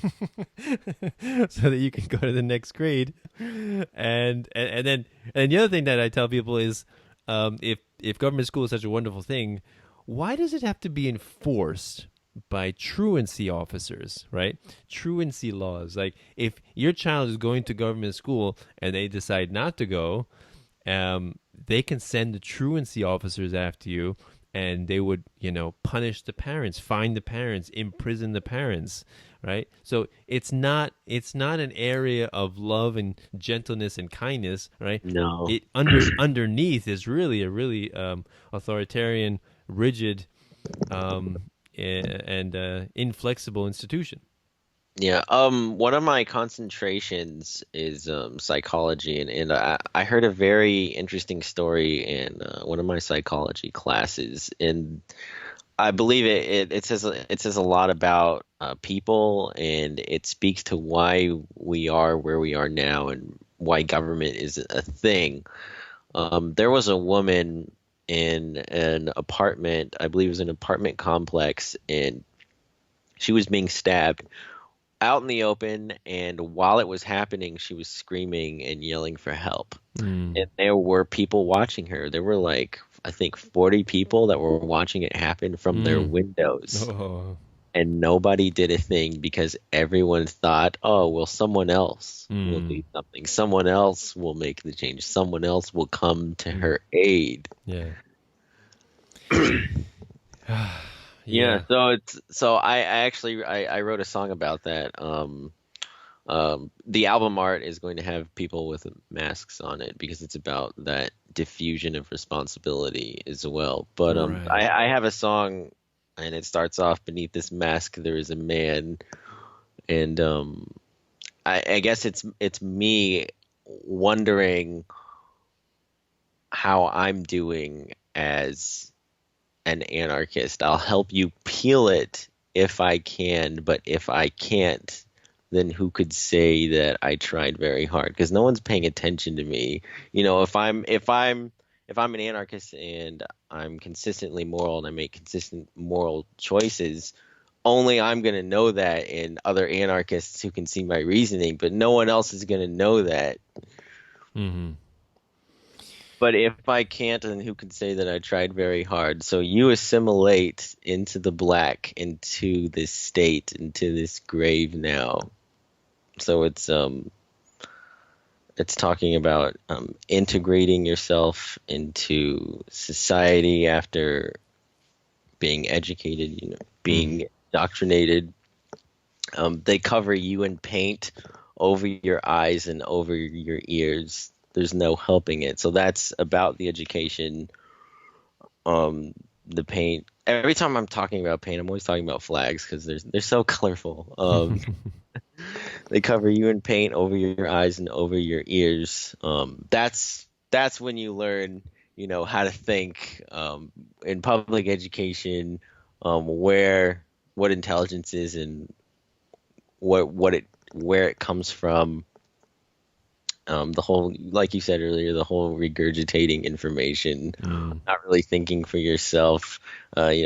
so that you can go to the next grade. And then the other thing that I tell people is if government school is such a wonderful thing, why does it have to be enforced by truancy officers, right? Truancy laws. Like if your child is going to government school and they decide not to go, they can send the truancy officers after you, and they would, punish the parents, fine the parents, imprison the parents, right? So it's not an area of love and gentleness and kindness, right? No. It underneath is really a really authoritarian, rigid, and inflexible institution. Yeah, one of my concentrations is psychology, and I heard a very interesting story in one of my psychology classes, and I believe it says a lot about people, and it speaks to why we are where we are now and why government is a thing. There was a woman in an apartment, I believe it was an apartment complex, and she was being stabbed out in the open, and while it was happening, she was screaming and yelling for help. And there were people watching her. There were like, I think 40 people that were watching it happen from their windows. Oh. And nobody did a thing because everyone thought, oh, well, someone else will do something. Someone else will make the change. Someone else will come to her aid. Yeah. Yeah, so I actually wrote a song about that. The album art is going to have people with masks on it because it's about that diffusion of responsibility as well. But Right. I have a song, and it starts off, beneath this mask there is a man, and I guess it's me wondering how I'm doing as an anarchist. I'll help you peel it if I can, but if I can't, then who could say that I tried very hard? Because no one's paying attention to me. If I'm an anarchist and I'm consistently moral and I make consistent moral choices, only I'm going to know that, and other anarchists who can see my reasoning, but no one else is going to know that. Mm-hmm. But if I can't, then who can say that I tried very hard? So you assimilate into the black, into this state, into this grave now. So it's talking about integrating yourself into society after being educated, being indoctrinated. They cover you in paint over your eyes and over your ears. There's no helping it. So that's about the education, the paint. Every time I'm talking about paint, I'm always talking about flags because they're so colorful. They cover you in paint over your eyes and over your ears. That's when you learn, how to think in public education, what intelligence is and where it comes from. The whole, like you said earlier, the whole regurgitating information, Mm. not really thinking for yourself,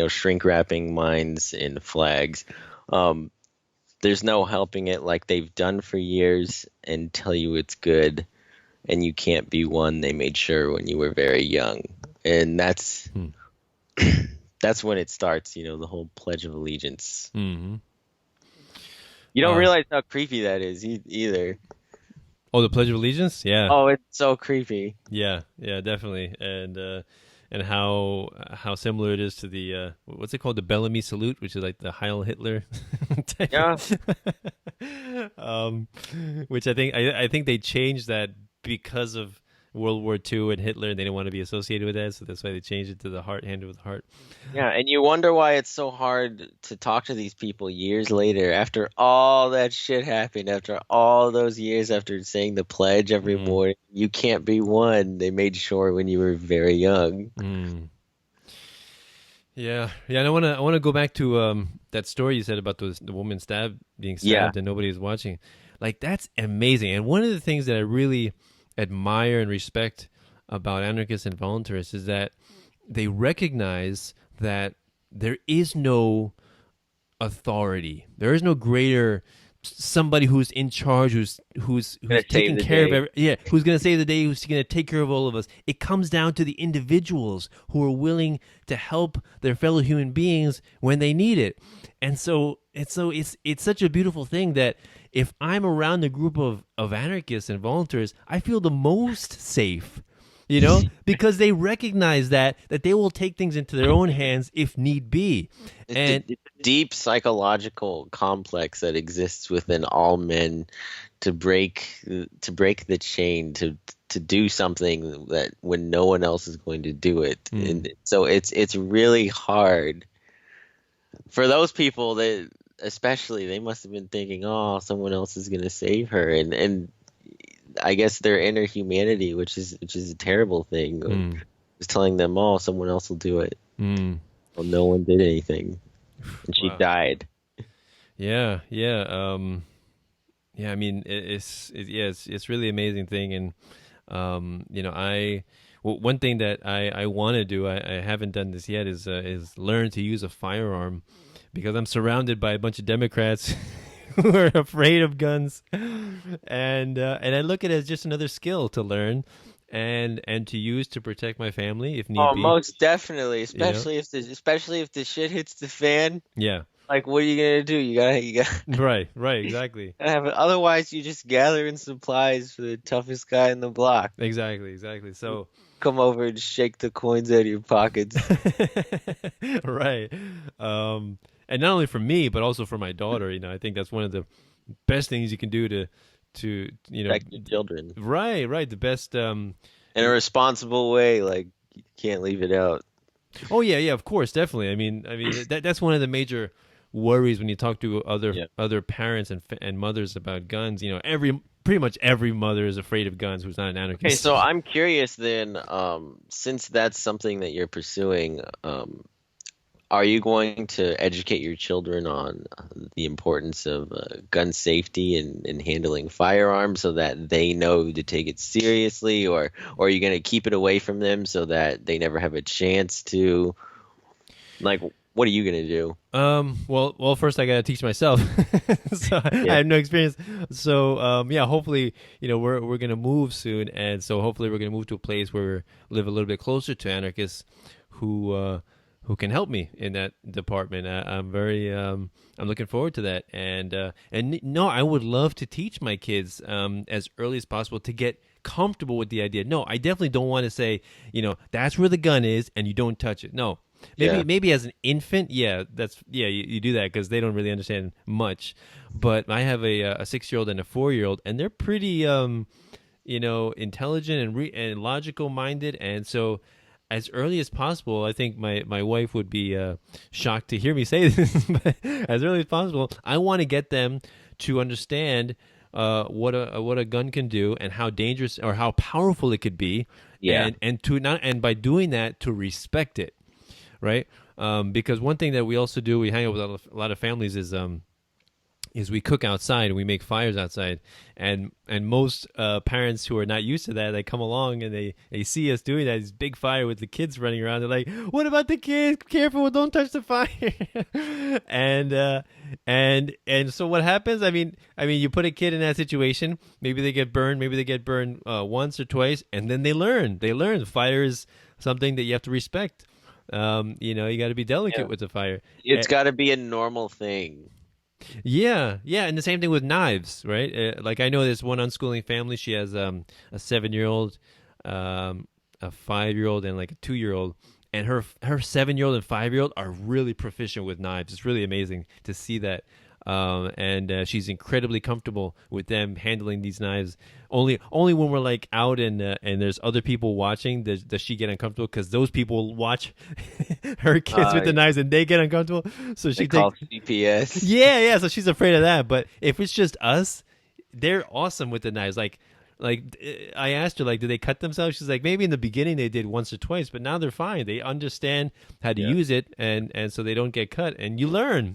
shrink wrapping minds in flags. Um, there's no helping it, like they've done for years, and tell you it's good, and you can't be one they made sure when you were very young. And that's Hmm. that's when it starts, the whole Pledge of Allegiance. Hmm. You don't realize how creepy that is either. Oh, the Pledge of Allegiance? Yeah. Oh, it's so creepy. Yeah, definitely. And how similar it is to the what's it called, the Bellamy salute, which is like the Heil Hitler type. Yeah. Which I think they changed that because of World War II and Hitler, and they didn't want to be associated with that, so that's why they changed it to the heart, hand with the heart. Yeah, and you wonder why it's so hard to talk to these people years later after all that shit happened, after all those years after saying the pledge every morning. You can't be one. They made sure when you were very young. Mm. Yeah. And I want to go back to that story you said about the woman being stabbed and nobody was watching. Like, that's amazing. And one of the things that I really admire and respect about anarchists and voluntarists is that they recognize that there is no authority. There is no greater somebody who's in charge, who's taking care of who's going to save the day, who's going to take care of all of us. It comes down to the individuals who are willing to help their fellow human beings when they need it. And so it's such a beautiful thing that if I'm around a group of anarchists and volunteers, I feel the most safe, because they recognize that they will take things into their own hands if need be. It's a deep psychological complex that exists within all men to break the chain, to do something that when no one else is going to do it. And so it's really hard for those people that, especially, they must have been thinking, oh, someone else is going to save her. And I guess their inner humanity, which is a terrible thing, is telling them, oh, someone else will do it. Well, no one did anything. And she died. Yeah. I mean, it's really amazing thing. And, one thing that I want to do, I haven't done this yet, is learn to use a firearm, because I'm surrounded by a bunch of Democrats who are afraid of guns, and I look at it as just another skill to learn and to use to protect my family if need be. Oh, most definitely, especially if the shit hits the fan. Yeah. Like, what are you gonna do? You gotta right, exactly. have it. Otherwise, you just gathering supplies for the toughest guy in the block. Exactly. So come over and shake the coins out of your pockets. Right. And not only for me, but also for my daughter. I think that's one of the best things you can do to protect your children. Right. The best. In a responsible way, like, you can't leave it out. Oh yeah, of course, definitely. I mean that's one of the major worries when you talk to other parents and mothers about guns. Pretty much every mother is afraid of guns who's not an anarchist. Okay, so I'm curious then, since that's something that you're pursuing, are you going to educate your children on the importance of gun safety and handling firearms so that they know to take it seriously, or are you going to keep it away from them so that they never have a chance to? Like, what are you going to do? Well, first I got to teach myself. So I have no experience. So, hopefully, we're going to move soon. And so hopefully we're going to move to a place where we live a little bit closer to anarchists who can help me in that department. I'm looking forward to that. And no, I would love to teach my kids as early as possible to get comfortable with the idea. No, I definitely don't want to say, that's where the gun is and you don't touch it. No. Maybe as an infant, you do that because they don't really understand much. But I have a 6-year-old and a 4-year-old, and they're pretty, intelligent and logical minded. And so, as early as possible, I think my wife would be shocked to hear me say this, but as early as possible, I want to get them to understand what a gun can do and how dangerous or how powerful it could be. Yeah. And by doing that, to respect it. Right, because one thing that we also do, we hang out with a lot of families, is is we cook outside and we make fires outside, and most parents who are not used to that, they come along and they see us doing that, this big fire with the kids running around. They're like, "What about the kids? Careful, don't touch the fire!" and so what happens? I mean, you put a kid in that situation. Maybe they get burned. Maybe they get burned once or twice, and then they learn. Fire is something that you have to respect. You got to be delicate with the fire. It's got to be a normal thing. Yeah, and the same thing with knives, right? Like I know this one unschooling family. She has a 7-year-old, a 5-year-old, and like a 2-year-old, and her 7-year-old and 5-year-old are really proficient with knives. It's really amazing to see that. And she's incredibly comfortable with them handling these knives. Only when we're like out and there's other people watching does she get uncomfortable, because those people watch her kids with the knives and they get uncomfortable. So she call CPS. Yeah. So she's afraid of that. But if it's just us, they're awesome with the knives. Like I asked her, like, do they cut themselves? She's like, maybe in the beginning they did once or twice, but now they're fine. They understand how to use it, and so they don't get cut. And you learn.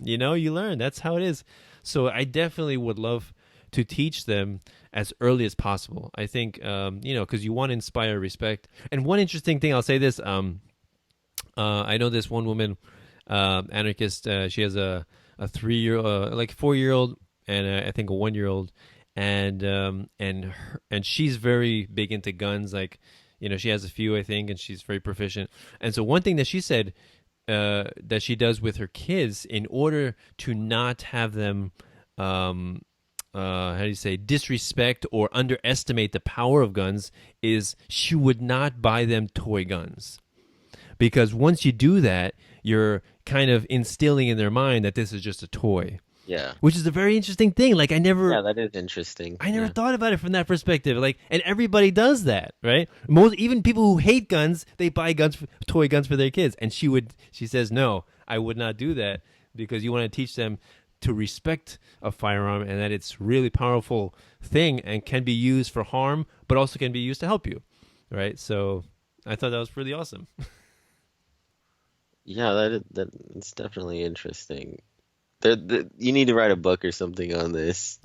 That's how it is. So I definitely would love to teach them as early as possible. I think, because you want to inspire respect. And one interesting thing, I'll say this. I know this one woman, anarchist. She has a 3-year-old, like 4-year-old, and I think a 1-year-old. And she's very big into guns. Like, she has a few, I think, and she's very proficient. And so one thing that she said that she does with her kids in order to not have them, disrespect or underestimate the power of guns, is she would not buy them toy guns. Because once you do that, you're kind of instilling in their mind that this is just a toy. Yeah. Which is a very interesting thing. Like, Yeah, that is interesting. I never thought about it from that perspective. Like, and everybody does that, right? Even people who hate guns, they buy toy guns for their kids. And she says, no, I would not do that, because you want to teach them to respect a firearm and that it's really powerful thing and can be used for harm, but also can be used to help you, right? So I thought that was pretty awesome. Yeah, that's definitely interesting. You need to write a book or something on this.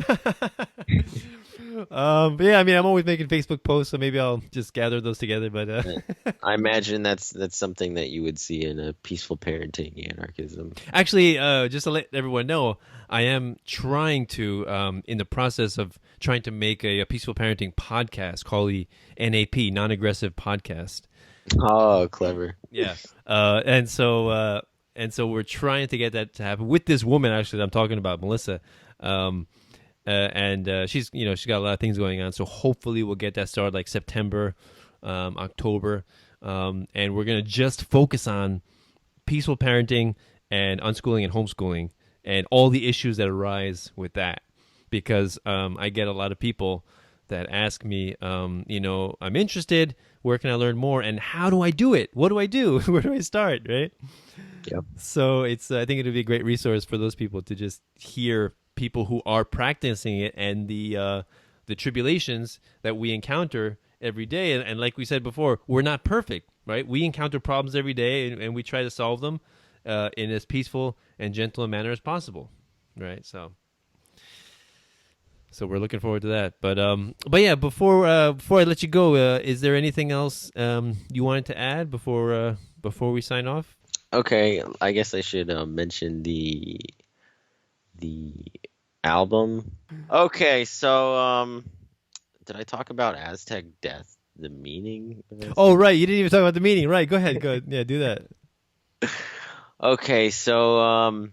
But yeah, I'm always making Facebook posts, so maybe I'll just gather those together. But I imagine that's something that you would see in a peaceful parenting anarchism. Actually, just to let everyone know, I am trying to, in the process of trying to make a peaceful parenting podcast called the NAP, Non-Aggressive Podcast. Oh, clever. Yeah. And so we're trying to get that to happen with this woman, actually, that I'm talking about, Melissa. And she's got a lot of things going on. So hopefully we'll get that started like September, October. And we're going to just focus on peaceful parenting and unschooling and homeschooling and all the issues that arise with that. Because I get a lot of people that ask me, I'm interested. Where can I learn more? And how do I do it? What do I do? Where do I start? Right? Yep. So I think it would be a great resource for those people to just hear people who are practicing it and the tribulations that we encounter every day. And like we said before, we're not perfect, right? We encounter problems every day, and we try to solve them in as peaceful and gentle a manner as possible, right? So we're looking forward to that. But yeah, before I let you go, is there anything else you wanted to add before we sign off? Okay, I guess I should mention the album. Okay, so did I talk about Aztec Death, the meaning of Aztec? Oh, right, you didn't even talk about the meaning. Right, go ahead. Yeah, do that. Okay, so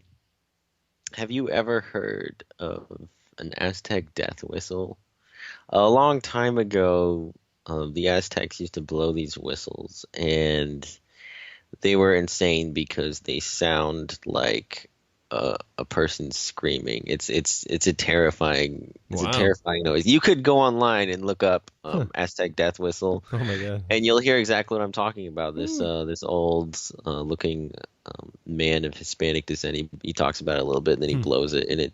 have you ever heard of an Aztec death whistle? A long time ago, the Aztecs used to blow these whistles, and they were insane because they sound like a person screaming. It's a terrifying Wow. a terrifying noise. You could go online and look up Aztec Death whistle, Oh my god. and you'll hear exactly what I'm talking about. This old looking man of Hispanic descent. He talks about it a little bit, and then he blows it, and it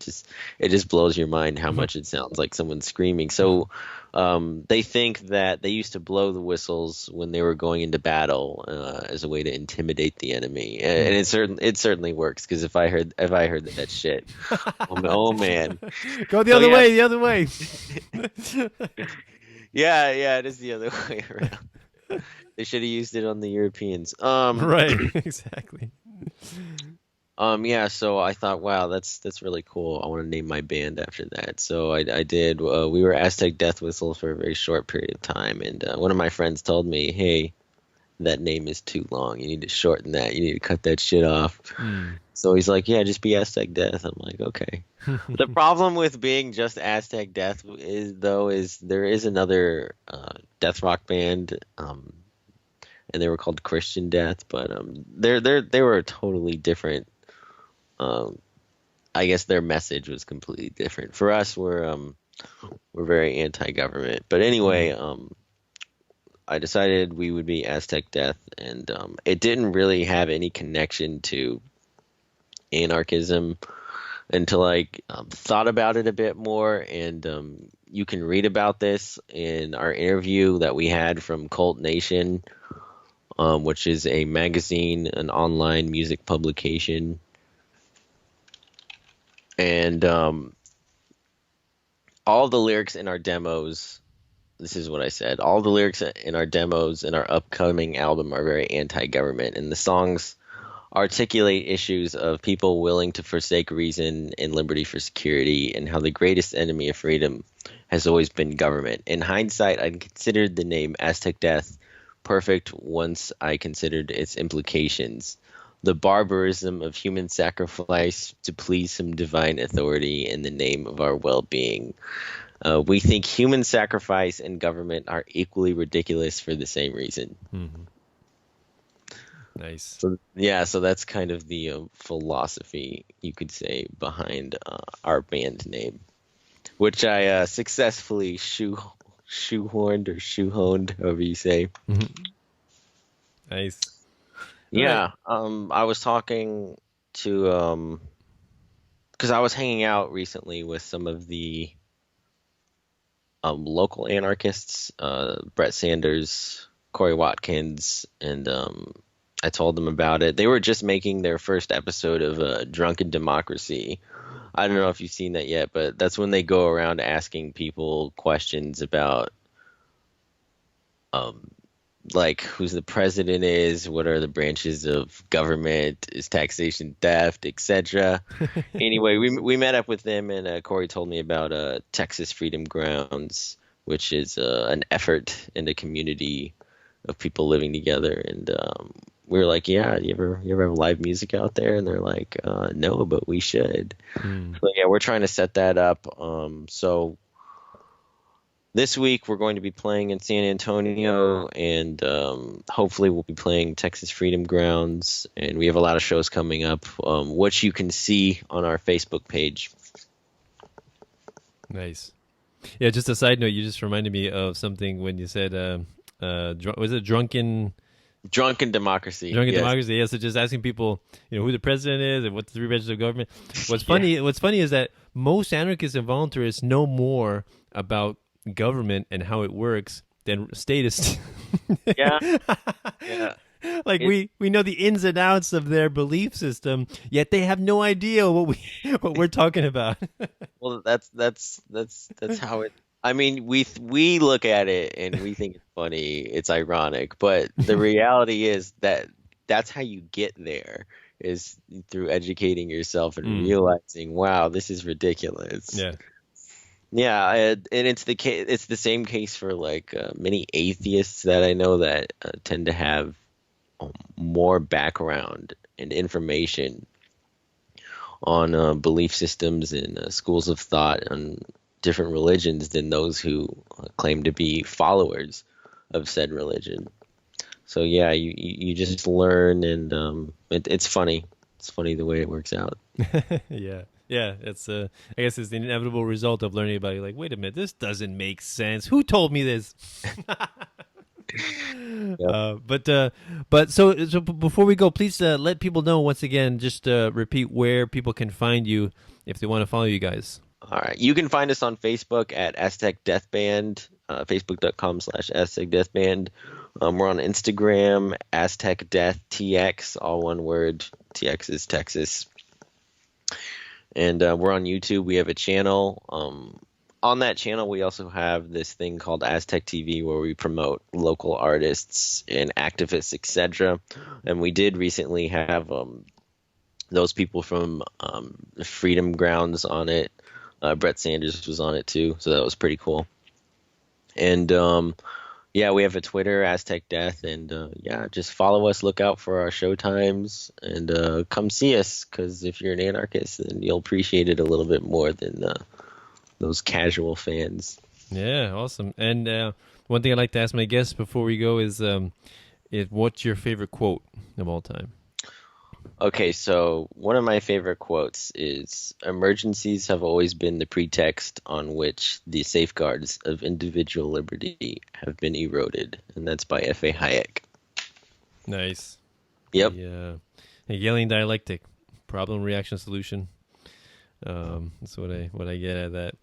just blows your mind how much it sounds like someone screaming. So they think that they used to blow the whistles when they were going into battle as a way to intimidate the enemy, and it certainly works, because if I heard that shit, oh man, Go the other way, the other way. yeah, it is the other way around. They should have used it on the Europeans. Right, exactly. Yeah, so I thought, wow, that's really cool. I want to name my band after that. So I did. We were Aztec Death Whistle for a very short period of time, and one of my friends told me, hey, that name is too long. You need to shorten that. You need to cut that shit off. So he's like, yeah, just be Aztec Death. I'm like, okay. The problem with being just Aztec Death is there is another death rock band, and they were called Christian Death, but they were totally different. I guess their message was completely different. For us, we're very anti-government. But anyway, I decided we would be Aztec Death, and it didn't really have any connection to anarchism until I thought about it a bit more. And you can read about this in our interview that we had from Cult Nation, which is a magazine, an online music publication. And all the lyrics in our demos, this is what I said, all the lyrics in our demos and our upcoming album are very anti-government, and the songs articulate issues of people willing to forsake reason and liberty for security, and how the greatest enemy of freedom has always been government. In hindsight, I considered the name Aztec Death perfect once I considered its implications. The barbarism of human sacrifice to please some divine authority in the name of our well-being. We think human sacrifice and government are equally ridiculous for the same reason. Nice. So that's kind of the philosophy, you could say, behind our band name, which I successfully shoehorned, however you say. Nice. Yeah, I was talking to, because I was hanging out recently with some of the local anarchists, Brett Sanders, Corey Watkins, and I told them about it. They were just making their first episode of Drunken Democracy. I don't know if you've seen that yet, but that's when they go around asking people questions about like who the president is, what are the branches of government, is taxation theft, etc. Anyway, we met up with them, and Corey told me about Texas Freedom Grounds, which is an effort in a community of people living together. And we were like, yeah, you ever have live music out there? And they're like, no, but we should. So yeah, we're trying to set that up. So this week we're going to be playing in San Antonio, and hopefully we'll be playing Texas Freedom Grounds, and we have a lot of shows coming up, which you can see on our Facebook page. Nice. Yeah, just a side note, you just reminded me of something when you said, was it Drunken Democracy? Drunken yes. Democracy. Yeah, so just asking people, who the president is and what the three branches of government. What's funny is that most anarchists and voluntarists know more about government and how it works than statists. Yeah. Like we know the ins and outs of their belief system, yet they have no idea what we're talking about. Well, that's how it. I mean, we look at it and we think it's funny, it's ironic, but the reality is that that's how you get there, is through educating yourself and realizing, wow, this is ridiculous. Yeah, and it's the same case for like many atheists that I know that tend to have more background and information on belief systems and schools of thought on different religions than those who claim to be followers of said religion. So yeah, you just learn, and it's funny. It's funny the way it works out. Yeah, Yeah, it's I guess it's the inevitable result of learning about it. Like, wait a minute, this doesn't make sense. Who told me this? So before we go, please let people know once again. Just repeat where people can find you if they want to follow you guys. All right. You can find us on Facebook at Aztec Death Band, facebook.com/Aztec Death Band. We're on Instagram, Aztec Death TX, all one word. TX is Texas. And we're on YouTube. We have a channel. On that channel, we also have this thing called Aztec TV where we promote local artists and activists, etc. And we did recently have those people from the Freedom Grounds on it. Brett Sanders was on it too, so that was pretty cool. And yeah, we have a Twitter, Aztec Death, and yeah, just follow us, look out for our show times, and come see us, because if you're an anarchist, then you'll appreciate it a little bit more than those casual fans. Yeah, awesome. And one thing I'd like to ask my guests before we go is what's your favorite quote of all time? Okay, so one of my favorite quotes is, "Emergencies have always been the pretext on which the safeguards of individual liberty have been eroded." And that's by F.A. Hayek. Nice. Yep. The Hegelian Dialectic, problem, reaction, solution. That's what I get at that.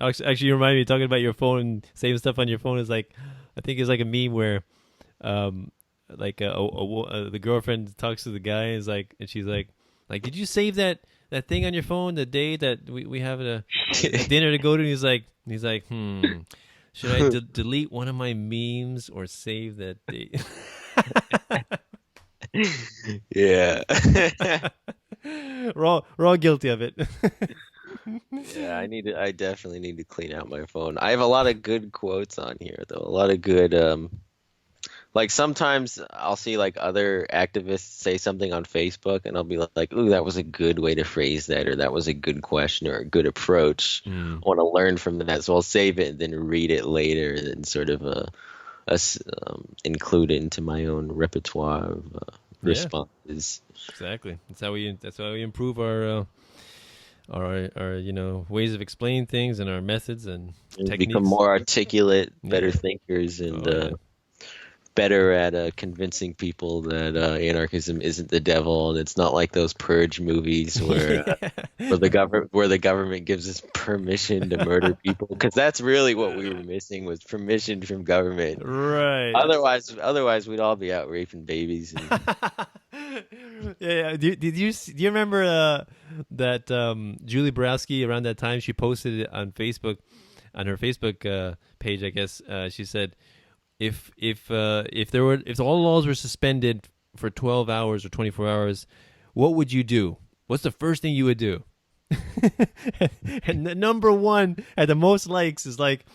Actually, you remind me, talking about your phone, saving stuff on your phone is like, I think it's like a meme where, the girlfriend talks to the guy and is like, and she's like, did you save that thing on your phone the day that we have a dinner to go to? And he's like, should I delete one of my memes or save that date? Yeah. we're all guilty of it. Yeah, I definitely need to clean out my phone. I have a lot of good quotes on here though. A lot of good like sometimes I'll see like other activists say something on Facebook and I'll be like, "Ooh, that was a good way to phrase that," or "that was a good question or a good approach." I want to learn from that, so I'll save it and then read it later and sort of include it into my own repertoire of responses. Exactly. That's how we improve our ways of explaining things and our methods and techniques. Become more articulate, better thinkers, and better at convincing people that anarchism isn't the devil, and it's not like those purge movies where the government gives us permission to murder people, because that's really what we were missing, was permission from government. Right. Otherwise we'd all be out raping babies. Yeah. Do you remember that Julie Borowski, around that time, she posted it on Facebook, on her Facebook page, I guess. She said, if all laws were suspended for 12 hours or 24 hours, what would you do? What's the first thing you would do? And the number one at the most likes is like,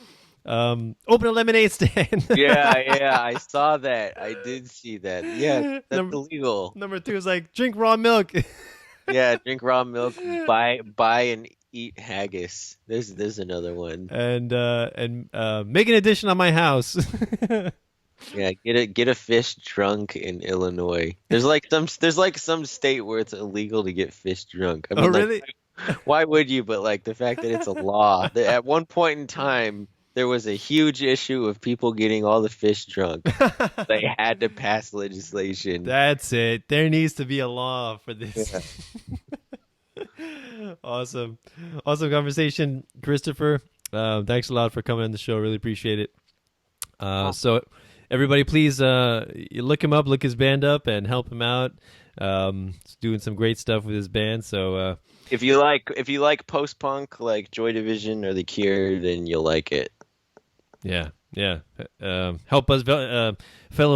open a lemonade stand. Yeah, I saw that. I did see that. Yeah, that's illegal. Number two is like, drink raw milk. Yeah, drink raw milk. Buy and eat haggis. There's another one. And make an addition on my house. Yeah, get a fish drunk in Illinois. There's some state where it's illegal to get fish drunk. I mean, really? Why would you? But like the fact that it's a law. At one point in time, there was a huge issue of people getting all the fish drunk. They had to pass legislation. That's it. There needs to be a law for this. Yeah. Awesome conversation, Christopher. Thanks a lot for coming on the show. Really appreciate it. So everybody, please look him up, look his band up, and help him out. He's doing some great stuff with his band. So if you like post punk like Joy Division or The Cure, then you'll like it. Yeah. Help us, fellow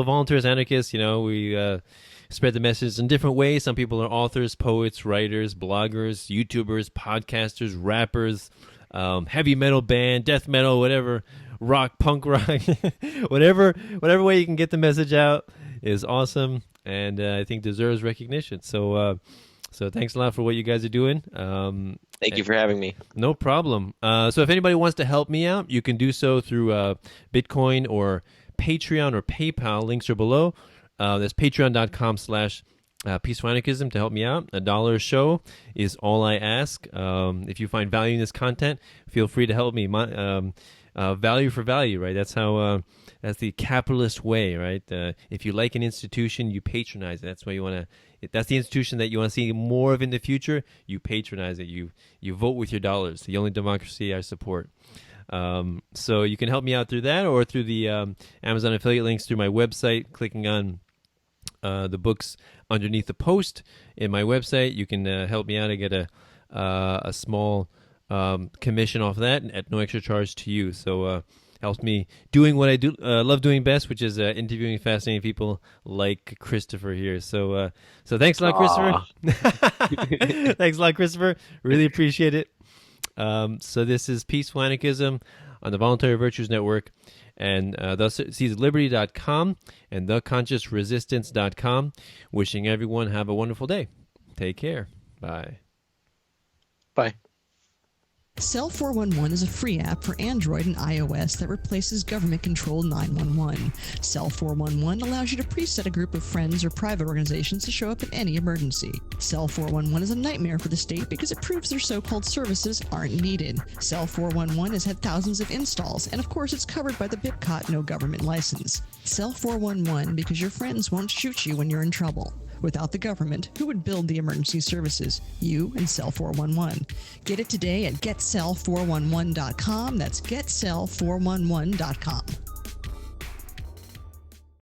voluntarist anarchists. We spread the message in different ways. Some people are authors, poets, writers, bloggers, YouTubers, podcasters, rappers, heavy metal band, death metal, whatever, rock, punk rock, whatever way you can get the message out is awesome, and I think deserves recognition. So thanks a lot for what you guys are doing. Thank you for having me. No problem. So if anybody wants to help me out, you can do so through Bitcoin or Patreon or PayPal. Links are below. That's patreon.com/ Peaceful Anarchism to help me out. $1 a show is all I ask. If you find value in this content, feel free to help me. Value for value, right? That's how. That's the capitalist way, right? If you like an institution, you patronize it. That's why you want to. If that's the institution that you want to see more of in the future, you patronize it. You vote with your dollars. The only democracy I support. So you can help me out through that, or through the Amazon affiliate links through my website, clicking on the books underneath the post in my website. You can help me out and get a small commission off that at no extra charge to you. So helps me doing what I do love doing best, which is interviewing fascinating people like Christopher here. So thanks a lot, Christopher. Thanks a lot, Christopher. Really appreciate it. So this is Peaceful Anarchism on the Voluntary Virtues Network, and theseasonliberty.com and theconsciousresistance.com. Wishing everyone have a wonderful day. Take care. Bye. Bye. Cell 411 is a free app for Android and iOS that replaces government-controlled 911. Cell 411 allows you to preset a group of friends or private organizations to show up in any emergency. Cell 411 is a nightmare for the state because it proves their so-called services aren't needed. Cell 411 has had thousands of installs, and of course it's covered by the BIPCOT no government license. Cell 411 because your friends won't shoot you when you're in trouble. Without the government, who would build the emergency services? You and Cell 411. Get it today at getcell411.com. That's getcell411.com.